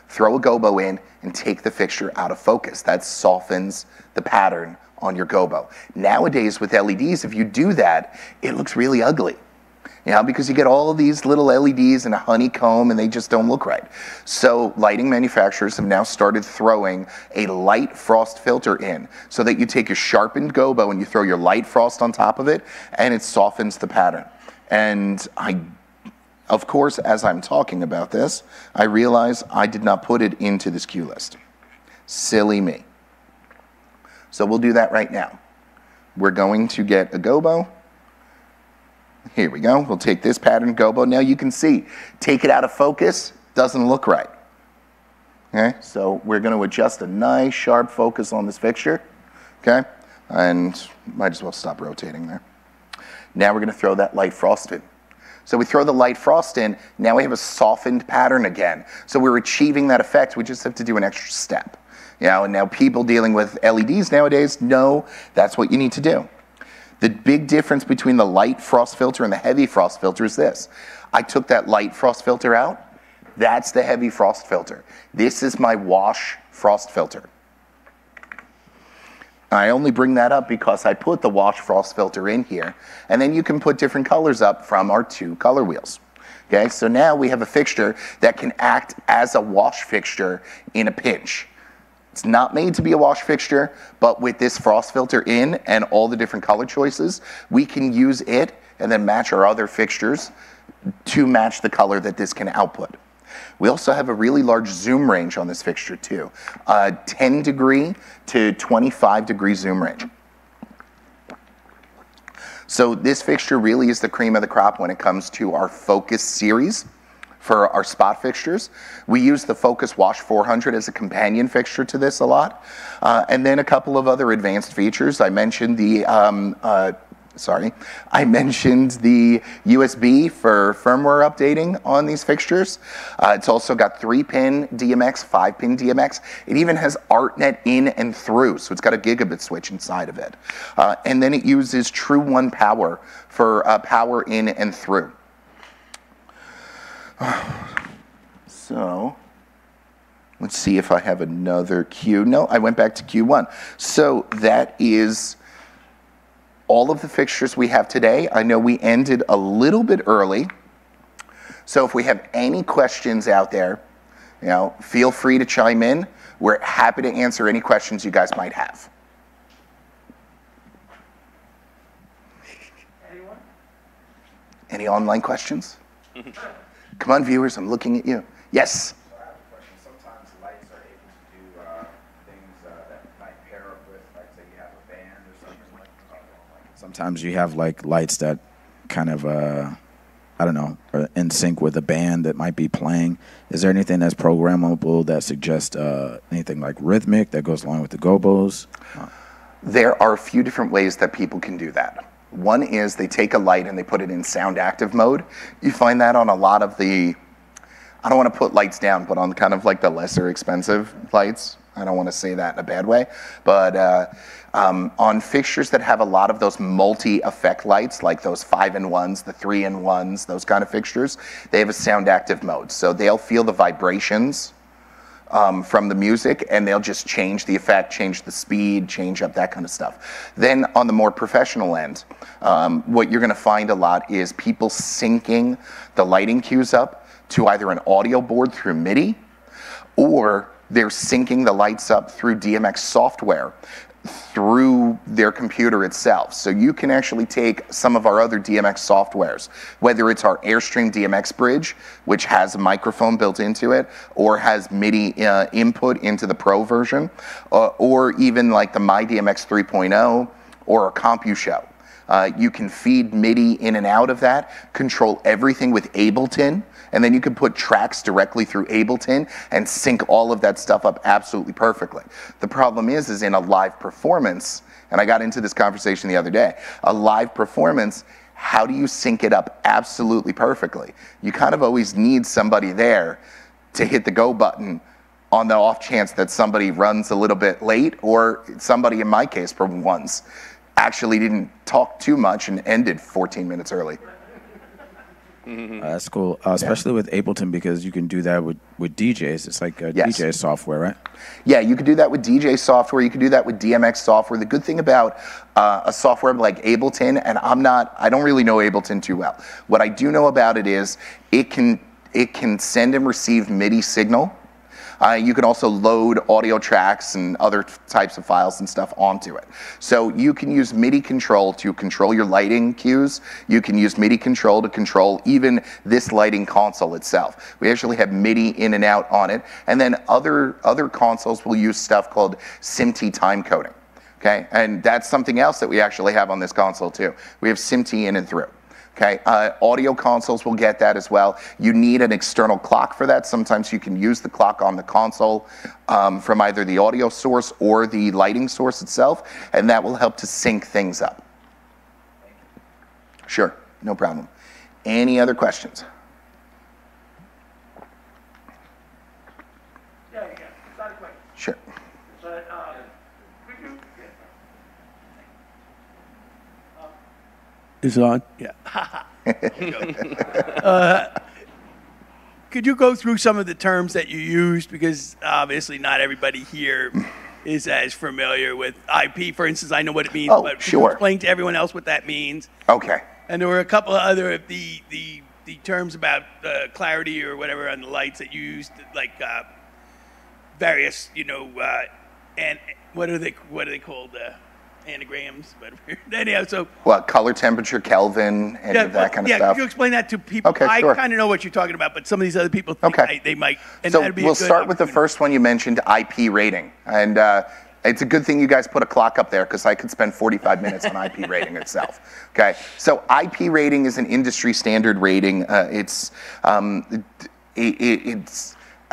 throw a gobo in, and take the fixture out of focus. That softens the pattern on your gobo. Nowadays with LEDs, if you do that, it looks really ugly. You know, because you get all of these little LEDs in a honeycomb and they just don't look right. So lighting manufacturers have now started throwing a light frost filter in so that you take your sharpened gobo and you throw your light frost on top of it and it softens the pattern. And of course, as I'm talking about this, I realize I did not put it into this cue list. Silly me. So we'll do that right now. We're going to get a gobo. Here we go. We'll take this pattern gobo. Now you can see, take it out of focus, doesn't look right. Okay, so we're going to adjust a nice sharp focus on this fixture. Okay, and might as well stop rotating there. Now we're going to throw that light frost in. So we throw the light frost in, now we have a softened pattern again. So we're achieving that effect, we just have to do an extra step. You know, and now people dealing with LEDs nowadays know that's what you need to do. The big difference between the light frost filter and the heavy frost filter is this. I took that light frost filter out, that's the heavy frost filter. This is my wash frost filter. I only bring that up because I put the wash frost filter in here, and then you can put different colors up from our 2 color wheels. Okay, so now we have a fixture that can act as a wash fixture in a pinch. It's not made to be a wash fixture, but with this frost filter in and all the different color choices, we can use it and then match our other fixtures to match the color that this can output. We also have a really large zoom range on this fixture too, 10 degree to 25 degree zoom range. So this fixture really is the cream of the crop when it comes to our Focus series. For our spot fixtures, we use the Focus Wash 400 as a companion fixture to this a lot. And then a couple of other advanced features. I mentioned the sorry, I mentioned the USB for firmware updating on these fixtures. It's also got 3-pin DMX, 5-pin DMX. It even has ArtNet in and through, so it's got a gigabit switch inside of it. And then it uses True 1 power for power in and through. So, let's see if I have another Q. No, I went back to Q1. So that is all of the fixtures we have today. I know we ended a little bit early. So if we have any questions out there, you know, feel free to chime in. We're happy to answer any questions you guys might have. Anyone? Any online questions? Come on, viewers, I'm looking at you. Yes? So I have a question. Sometimes lights are able to do things that might pair up with, like say you have a band or something like that. Sometimes you have like lights that kind of, I don't know, are in sync with a band that might be playing. Is there anything that's programmable that suggests anything like rhythmic that goes along with the gobos? There are a few different ways that people can do that. One is they take a light and they put it in sound active mode. You find that on a lot of the, I don't want to put lights down, but on kind of like the lesser expensive lights. I don't want to say that in a bad way, but on fixtures that have a lot of those multi-effect lights, like those 5-in-1s, the 3-in-1s, those kind of fixtures, they have a sound active mode. So they'll feel the vibrations from the music, and they'll just change the effect, change the speed, change up that kind of stuff. Then on the more professional end, what you're going to find a lot is people syncing the lighting cues up to either an audio board through MIDI, or they're syncing the lights up through DMX software through their computer itself. So you can actually take some of our other DMX softwares, whether it's our Airstream DMX bridge, which has a microphone built into it, or has MIDI input into the Pro version, or even like the My DMX 3.0 or a CompuShow. You can feed MIDI in and out of that, control everything with Ableton, and then you can put tracks directly through Ableton and sync all of that stuff up absolutely perfectly. The problem is in a live performance, and I got into this conversation the other day, a live performance, how do you sync it up absolutely perfectly? You kind of always need somebody there to hit the go button on the off chance that somebody runs a little bit late, or somebody, in my case for once, actually didn't talk too much and ended 14 minutes early. That's cool, especially with Ableton, because you can do that with DJs. It's like DJ software, right? Yeah, you can do that with DJ software. You can do that with DMX software. The good thing about a software like Ableton, and I don't really know Ableton too well. What I do know about it is it can send and receive MIDI signal. You can also load audio tracks and other types of files and stuff onto it. So you can use MIDI control to control your lighting cues. You can use MIDI control to control even this lighting console itself. We actually have MIDI in and out on it. And then other consoles will use stuff called SMPTE time coding. Okay, and that's something else that we actually have on this console too. We have SMPTE in and through. Okay, audio consoles will get that as well. You need an external clock for that. Sometimes you can use the clock on the console from either the audio source or the lighting source itself, and that will help to sync things up. Sure, no problem. Any other questions? Yeah, not a question. Sure. But, could you? Is it on? Yeah. Could you go through some of the terms that you used? Because obviously not everybody here is as familiar with IP. For instance, I know what it means, but could you explain to everyone else what that means? Okay. And there were a couple of other of the terms about clarity or whatever on the lights that you used, like various, and what are they called? Anagrams, but anyhow, so what, color, temperature, Kelvin, and that kind of stuff? Yeah, could you explain that to people? Okay, I sure. kind of know what you're talking about, but some of these other people think they might. And so that'd be we'll start with the first one you mentioned, IP rating. And it's a good thing you guys put a clock up there, because I could spend 45 minutes on IP rating itself. Okay, so IP rating is an industry standard rating. It's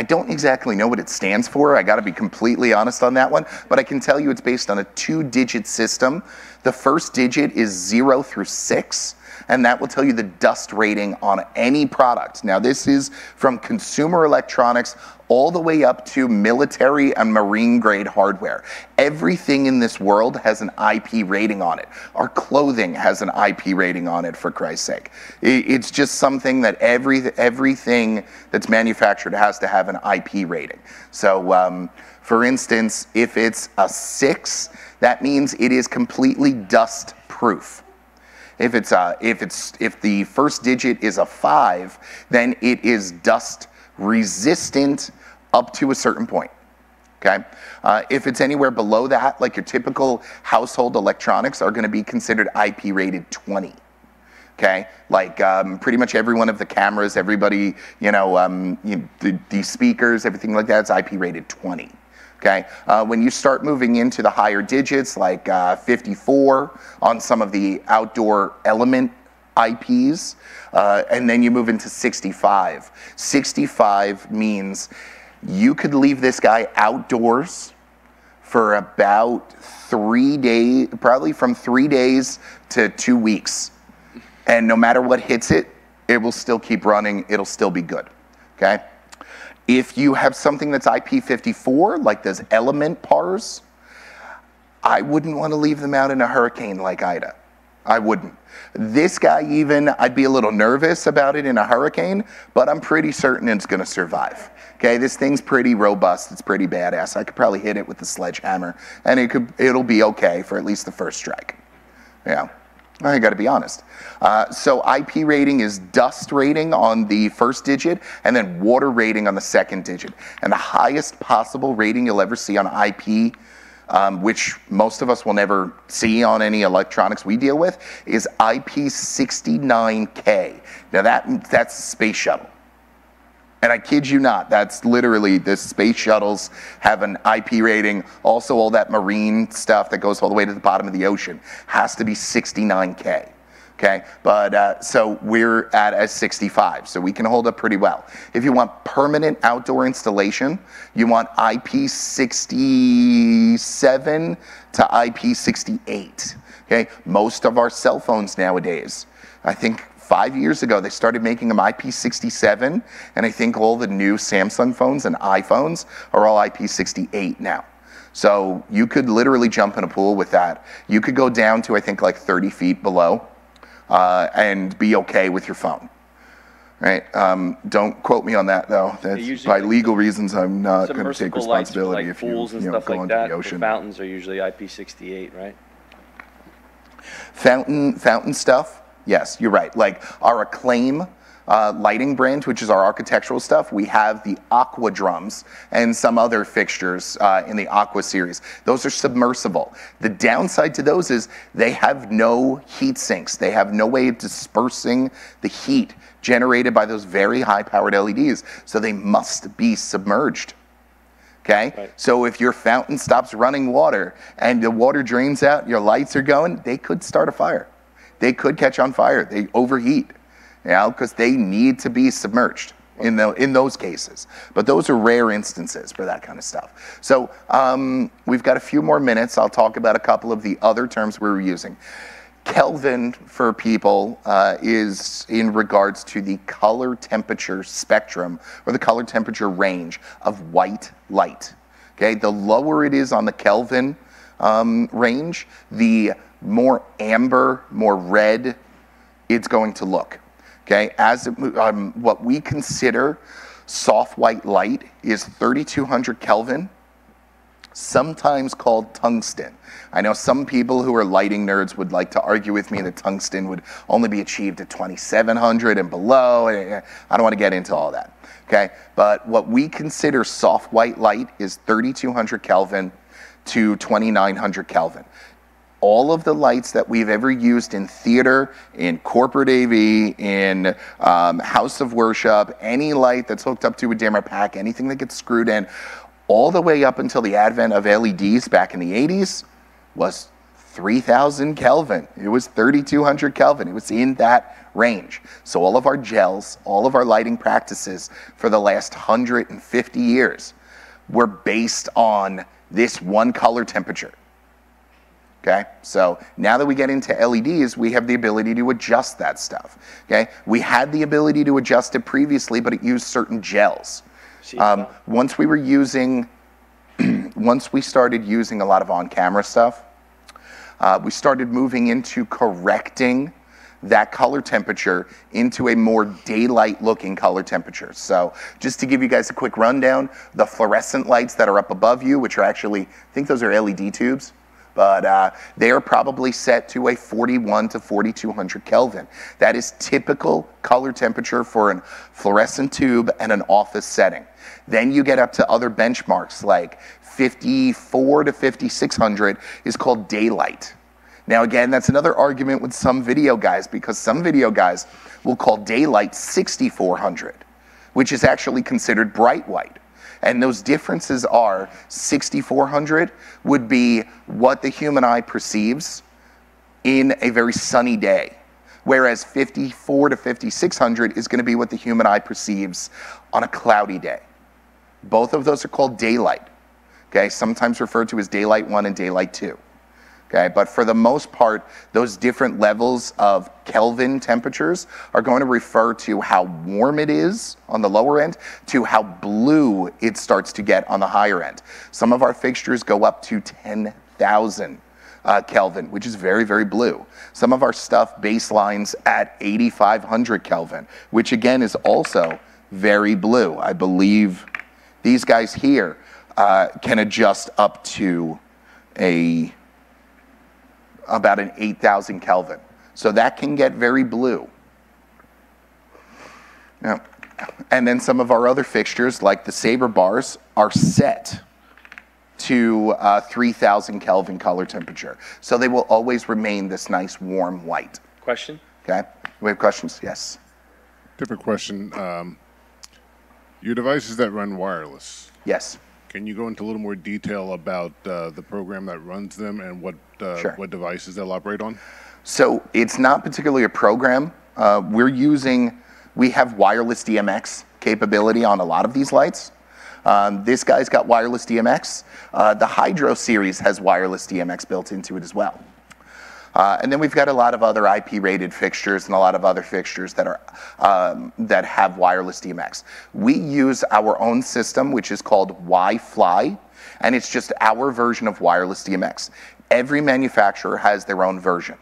I don't exactly know what it stands for. I got to be completely honest on that one, but I can tell you it's based on a 2-digit system. The first digit is 0 through 6, and that will tell you the dust rating on any product. Now, this is from consumer electronics all the way up to military and marine grade hardware. Everything in this world has an IP rating on it. Our clothing has an IP rating on it, for Christ's sake. It's just something that everything that's manufactured has to have an IP rating. So, for instance, if it's a 6, that means it is completely dust proof. If the first digit is a 5, then it is dust resistant up to a certain point. Okay? If it's anywhere below that, like your typical household electronics are going to be considered IP rated 20. Okay? Like pretty much every one of the cameras, everybody, the speakers, everything like that is IP rated 20. Okay? When you start moving into the higher digits, like 54 on some of the outdoor element IPs, and then you move into 65. 65 means you could leave this guy outdoors for about 3 days, probably from 3 days to 2 weeks. And no matter what hits it, it will still keep running. It'll still be good. Okay? If you have something that's IP54, like those element PARs, I wouldn't want to leave them out in a hurricane like Ida. I wouldn't. This guy even, I'd be a little nervous about it in a hurricane, but I'm pretty certain it's going to survive. Okay, this thing's pretty robust. It's pretty badass. I could probably hit it with a sledgehammer, and it'll be okay for at least the first strike. Yeah, I got to be honest. So IP rating is dust rating on the first digit, and then water rating on the second digit. And the highest possible rating you'll ever see on IP, which most of us will never see on any electronics we deal with, is IP69K. Now that's a space shuttle. And I kid you not, that's literally, the space shuttles have an IP rating. Also, all that marine stuff that goes all the way to the bottom of the ocean has to be 69K. Okay, but so we're at a 65, so we can hold up pretty well. If you want permanent outdoor installation, you want IP67 to IP68. Okay, most of our cell phones nowadays, I think 5 years ago, they started making them IP67, and I think all the new Samsung phones and iPhones are all IP68 now. So you could literally jump in a pool with that. You could go down to, I think, like 30 feet below and be okay with your phone. Right? Don't quote me on that, though. That's by legal reasons, I'm not going to take responsibility if you go into the ocean. Fountains are usually IP68, right? Fountain stuff? Yes, you're right. Like our Acclaim lighting brand, which is our architectural stuff, we have the Aqua drums and some other fixtures in the Aqua series. Those are submersible. The downside to those is they have no heat sinks. They have no way of dispersing the heat generated by those very high-powered LEDs, so they must be submerged. Okay? Right. So if your fountain stops running water and the water drains out, your lights are going, they could start a fire. They could catch on fire. They overheat, because they need to be submerged in those cases. But those are rare instances for that kind of stuff. So we've got a few more minutes. I'll talk about a couple of the other terms we're using. Kelvin for people is in regards to the color temperature spectrum or the color temperature range of white light. Okay, the lower it is on the Kelvin range, the more amber, more red it's going to look. Okay, as what we consider soft white light is 3200 Kelvin, sometimes called tungsten. I know some people who are lighting nerds would like to argue with me that tungsten would only be achieved at 2700 and below. I don't want to get into all that. Okay, but what we consider soft white light is 3200 Kelvin to 2900 Kelvin. All of the lights that we've ever used in theater, in corporate AV, in house of worship, any light that's hooked up to a dimmer pack, anything that gets screwed in, all the way up until the advent of LEDs back in the 80s, was 3,000 Kelvin. It was 3,200 Kelvin. It was in that range. So all of our gels, all of our lighting practices for the last 150 years were based on this one color temperature. Okay, so now that we get into LEDs, we have the ability to adjust that stuff. Okay, we had the ability to adjust it previously, but it used certain gels. Once we started using a lot of on-camera stuff, we started moving into correcting that color temperature into a more daylight-looking color temperature. So just to give you guys a quick rundown, the fluorescent lights that are up above you, which are actually, I think those are LED tubes, but they are probably set to a 41 to 4,200 Kelvin. That is typical color temperature for a fluorescent tube and an office setting. Then you get up to other benchmarks like 54 to 5,600 is called daylight. Now again, that's another argument with some video guys, because some video guys will call daylight 6,400, which is actually considered bright white. And those differences are 6,400 would be what the human eye perceives in a very sunny day, whereas 54 to 5,600 is going to be what the human eye perceives on a cloudy day. Both of those are called daylight, okay? Sometimes referred to as daylight 1 and daylight 2. Okay, but for the most part, those different levels of Kelvin temperatures are going to refer to how warm it is on the lower end to how blue it starts to get on the higher end. Some of our fixtures go up to 10,000 Kelvin, which is very, very blue. Some of our stuff baselines at 8,500 Kelvin, which again is also very blue. I believe these guys here can adjust up to about an 8,000 Kelvin. So that can get very blue. Now, and then some of our other fixtures, like the Saber bars, are set to 3,000 Kelvin color temperature. So they will always remain this nice warm white. Question? Okay, we have questions? Yes. Different question. Your devices that run wireless. Yes. Can you go into a little more detail about the program that runs them and what devices they'll operate on? So it's not particularly a program. We have wireless DMX capability on a lot of these lights. This guy's got wireless DMX. The Hydro series has wireless DMX built into it as well. And then we've got a lot of other IP-rated fixtures and a lot of other fixtures that have wireless DMX. We use our own system, which is called Wi-Fly, and it's just our version of wireless DMX. Every manufacturer has their own version.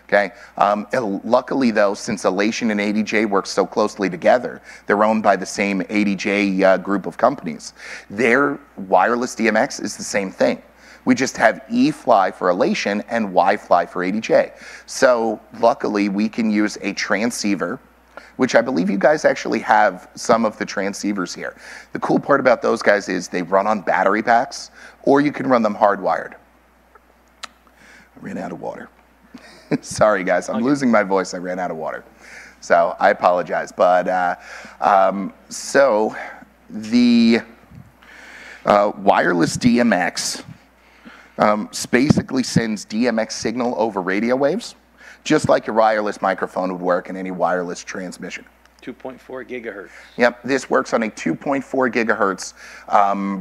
Okay. Luckily, though, since Elation and ADJ work so closely together, they're owned by the same ADJ group of companies. Their wireless DMX is the same thing. We just have E-Fly for Elation and Y-Fly for ADJ. So luckily, we can use a transceiver, which I believe you guys actually have some of the transceivers here. The cool part about those guys is they run on battery packs, or you can run them hardwired. I ran out of water. Sorry, guys, I'm losing my voice. I ran out of water. So I apologize. But so the wireless DMX basically sends DMX signal over radio waves, just like your wireless microphone would work in any wireless transmission. 2.4 gigahertz. Yep, this works on a 2.4 gigahertz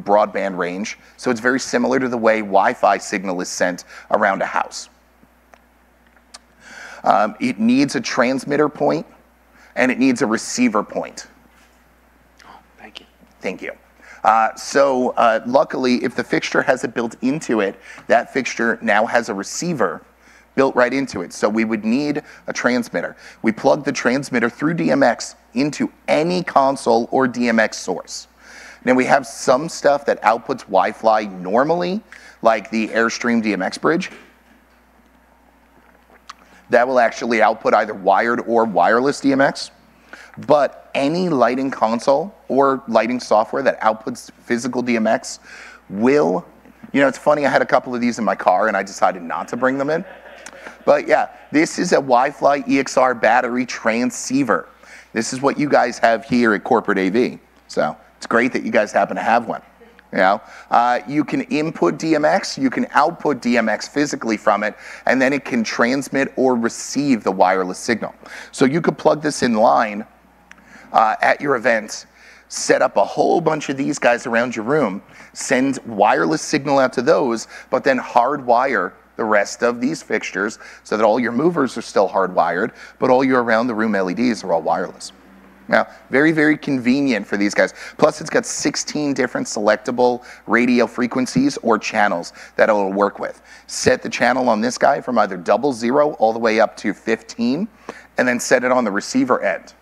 broadband range, so it's very similar to the way Wi-Fi signal is sent around a house. It needs a transmitter point, and it needs a receiver point. Oh, thank you. Thank you. So luckily, if the fixture has it built into it, that fixture now has a receiver built right into it. So we would need a transmitter. We plug the transmitter through DMX into any console or DMX source. Now we have some stuff that outputs Wi-Fi normally, like the Airstream DMX bridge. That will actually output either wired or wireless DMX. But any lighting console or lighting software that outputs physical DMX will, you know, it's funny, I had a couple of these in my car and I decided not to bring them in. But yeah, this is a Wi-Fi EXR battery transceiver. This is what you guys have here at Corporate AV. So it's great that you guys happen to have one. You know, you can input DMX, you can output DMX physically from it, and then it can transmit or receive the wireless signal. So you could plug this in line at your event, set up a whole bunch of these guys around your room, send wireless signal out to those, but then hardwire the rest of these fixtures so that all your movers are still hardwired, but all your around the room LEDs are all wireless. Now, very, very convenient for these guys. Plus, it's got 16 different selectable radio frequencies or channels that it'll work with. Set the channel on this guy from either 00 all the way up to 15, and then set it on the receiver end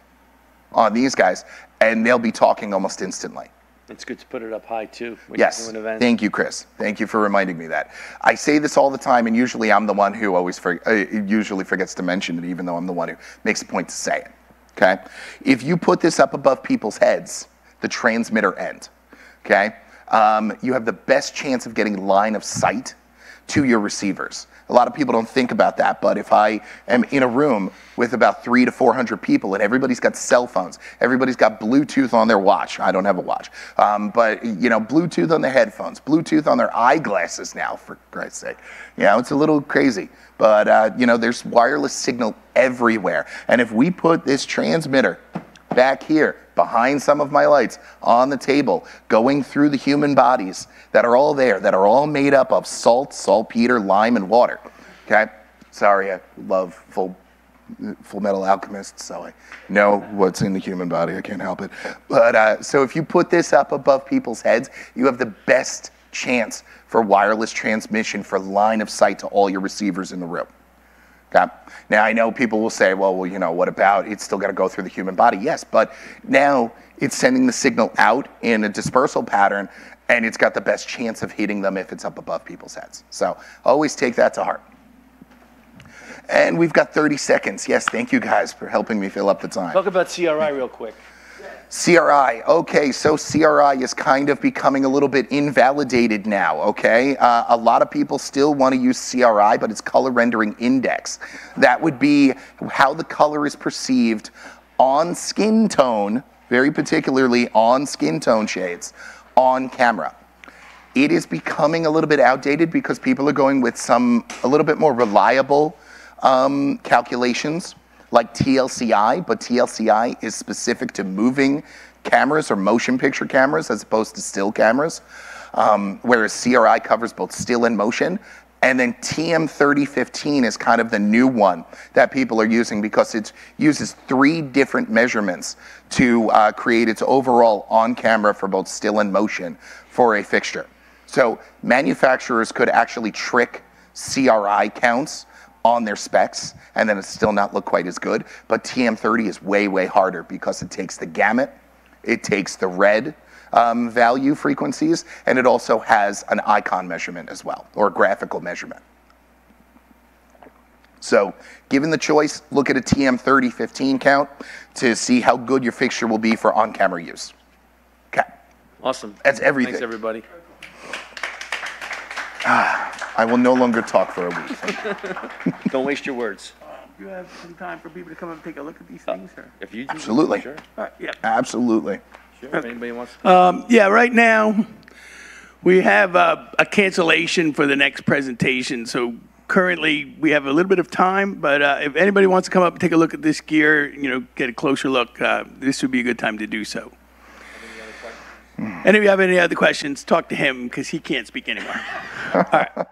on these guys, and they'll be talking almost instantly. It's good to put it up high, too, when yes. you're doing events. Thank you, Chris. Thank you for reminding me that. I say this all the time, and usually I'm the one who always usually forgets to mention it, even though I'm the one who makes a point to say it. Okay, if you put this up above people's heads, the transmitter end, okay, you have the best chance of getting line of sight to your receivers. A lot of people don't think about that, but if I am in a room with about 300 to 400 people and everybody's got cell phones, everybody's got Bluetooth on their watch. I don't have a watch, but you know, Bluetooth on their headphones, Bluetooth on their eyeglasses now, for Christ's sake. You know, it's a little crazy, but you know, there's wireless signal everywhere. And if we put this transmitter back here behind some of my lights on the table, going through the human bodies that are all there, that are all made up of salt, saltpeter, lime, and water. Okay? Sorry, I love Full Metal Alchemist, so I know what's in the human body. I can't help it. But so if you put this up above people's heads, you have the best chance for wireless transmission for line of sight to all your receivers in the room. Okay. Now, I know people will say, well, you know, what about, it's still got to go through the human body. Yes, but now it's sending the signal out in a dispersal pattern, and it's got the best chance of hitting them if it's up above people's heads. So always take that to heart. And we've got 30 seconds. Yes, thank you guys for helping me fill up the time. Talk about CRI real quick. CRI, okay, so CRI is kind of becoming a little bit invalidated now, okay? A lot of people still want to use CRI, but it's color rendering index. That would be how the color is perceived on skin tone, very particularly on skin tone shades, on camera. It is becoming a little bit outdated because people are going with a little bit more reliable calculations, like TLCI, but TLCI is specific to moving cameras or motion picture cameras as opposed to still cameras, whereas CRI covers both still and motion. And then TM3015 is kind of the new one that people are using because it uses 3 different measurements to create its overall on camera for both still and motion for a fixture. So manufacturers could actually trick CRI counts on their specs, and then it still not look quite as good. But TM30 is way, way harder because it takes the gamut, it takes the red value frequencies, and it also has an icon measurement as well, or graphical measurement. So given the choice, look at a TM3015 count to see how good your fixture will be for on-camera use. Okay. Awesome. That's everything. Thanks, everybody. I will no longer talk for a week. Don't waste your words. Do you have some time for people to come up and take a look at these things? Or? If you do, absolutely. Sure. Yeah. Absolutely. Sure. If anybody wants. Yeah. Right now, we have a cancellation for the next presentation. So currently, we have a little bit of time. But if anybody wants to come up and take a look at this gear, you know, get a closer look, this would be a good time to do so. And if you have any other questions, talk to him because he can't speak anymore. All right.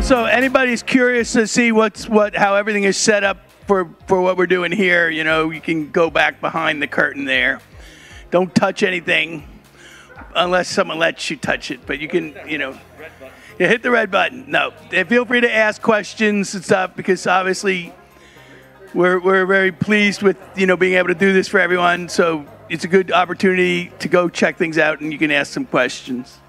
Also, anybody's curious to see how everything is set up for what we're doing here, you know, you can go back behind the curtain there. Don't touch anything unless someone lets you touch it, but you can, you know, yeah, hit the red button. No, and feel free to ask questions and stuff, because obviously we're very pleased with, you know, being able to do this for everyone. So it's a good opportunity to go check things out, and you can ask some questions.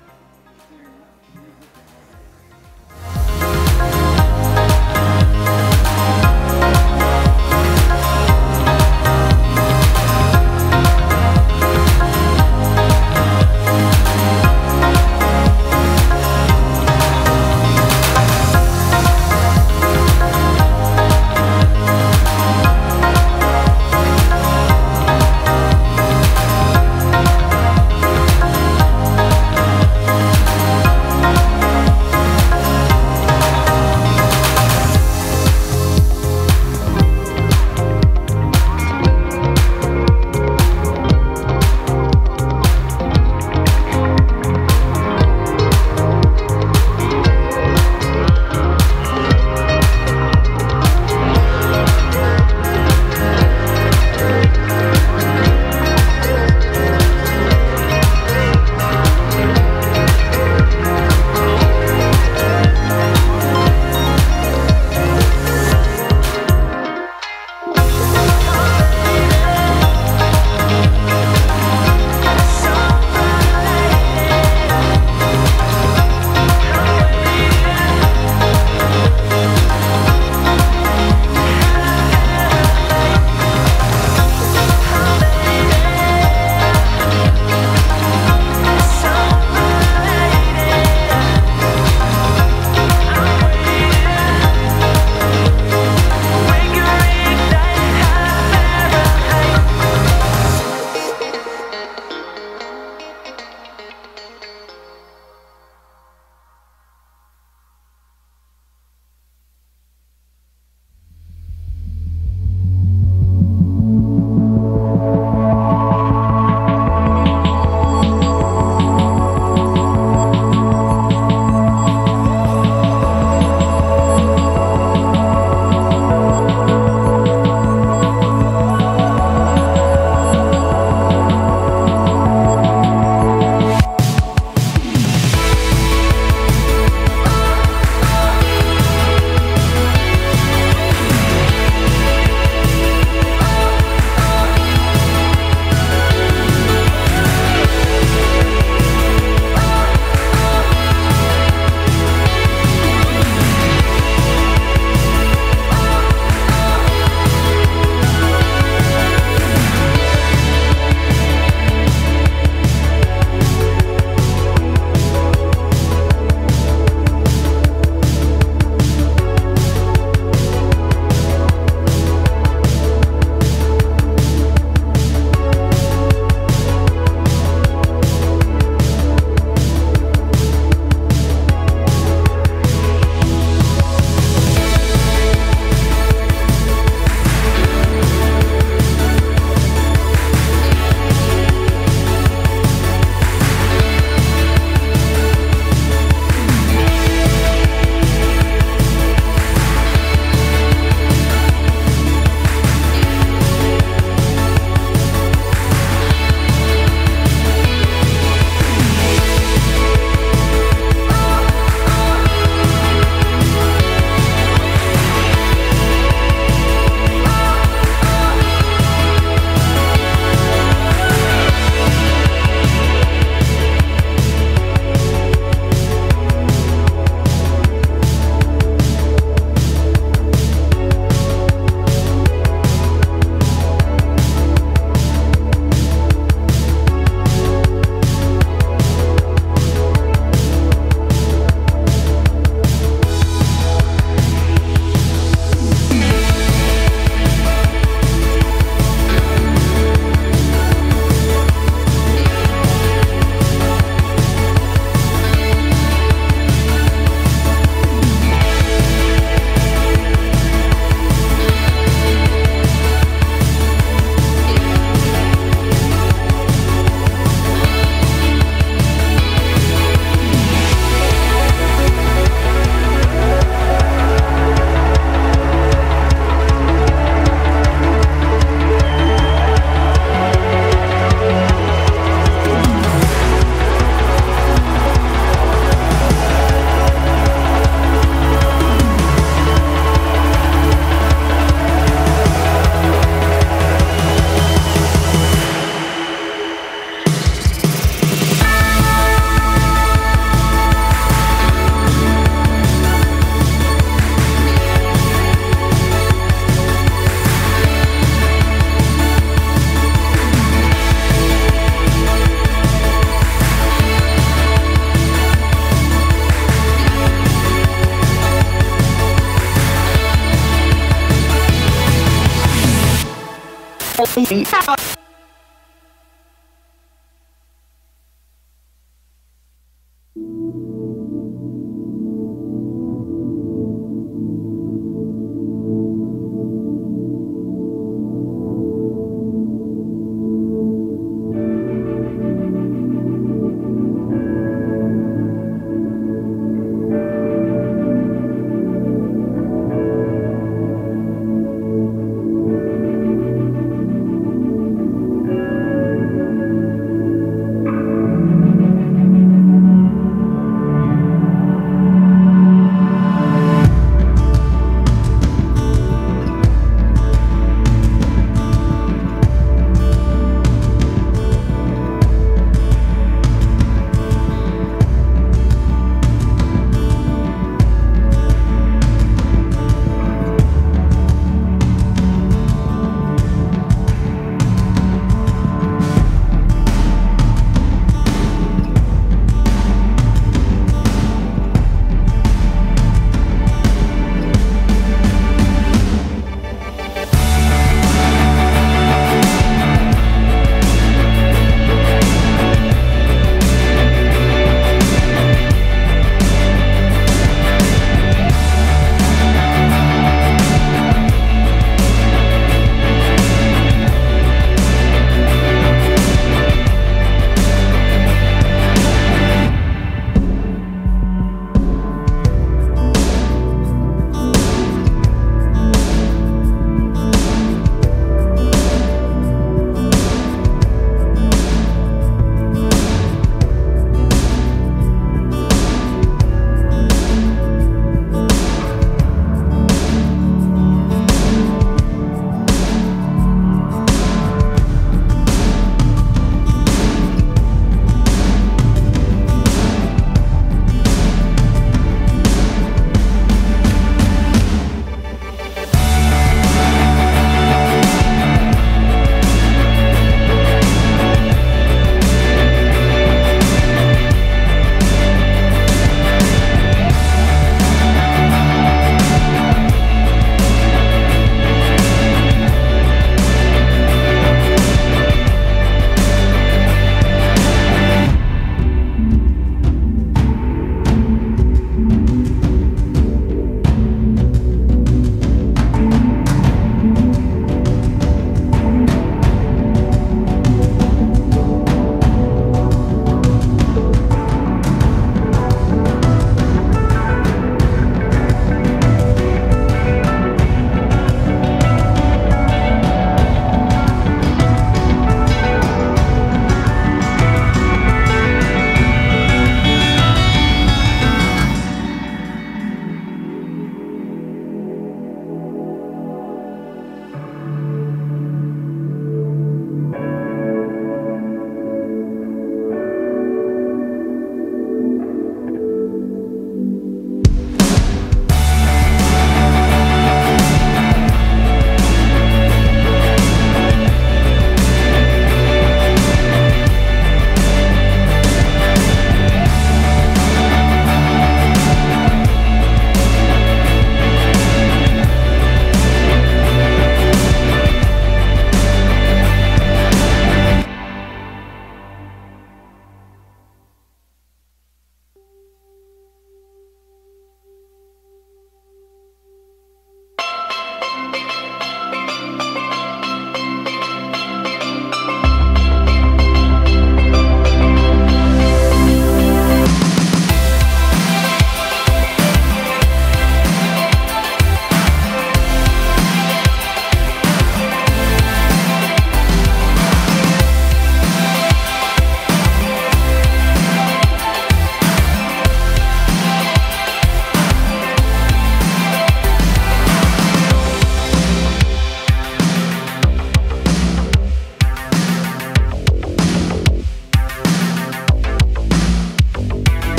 Healy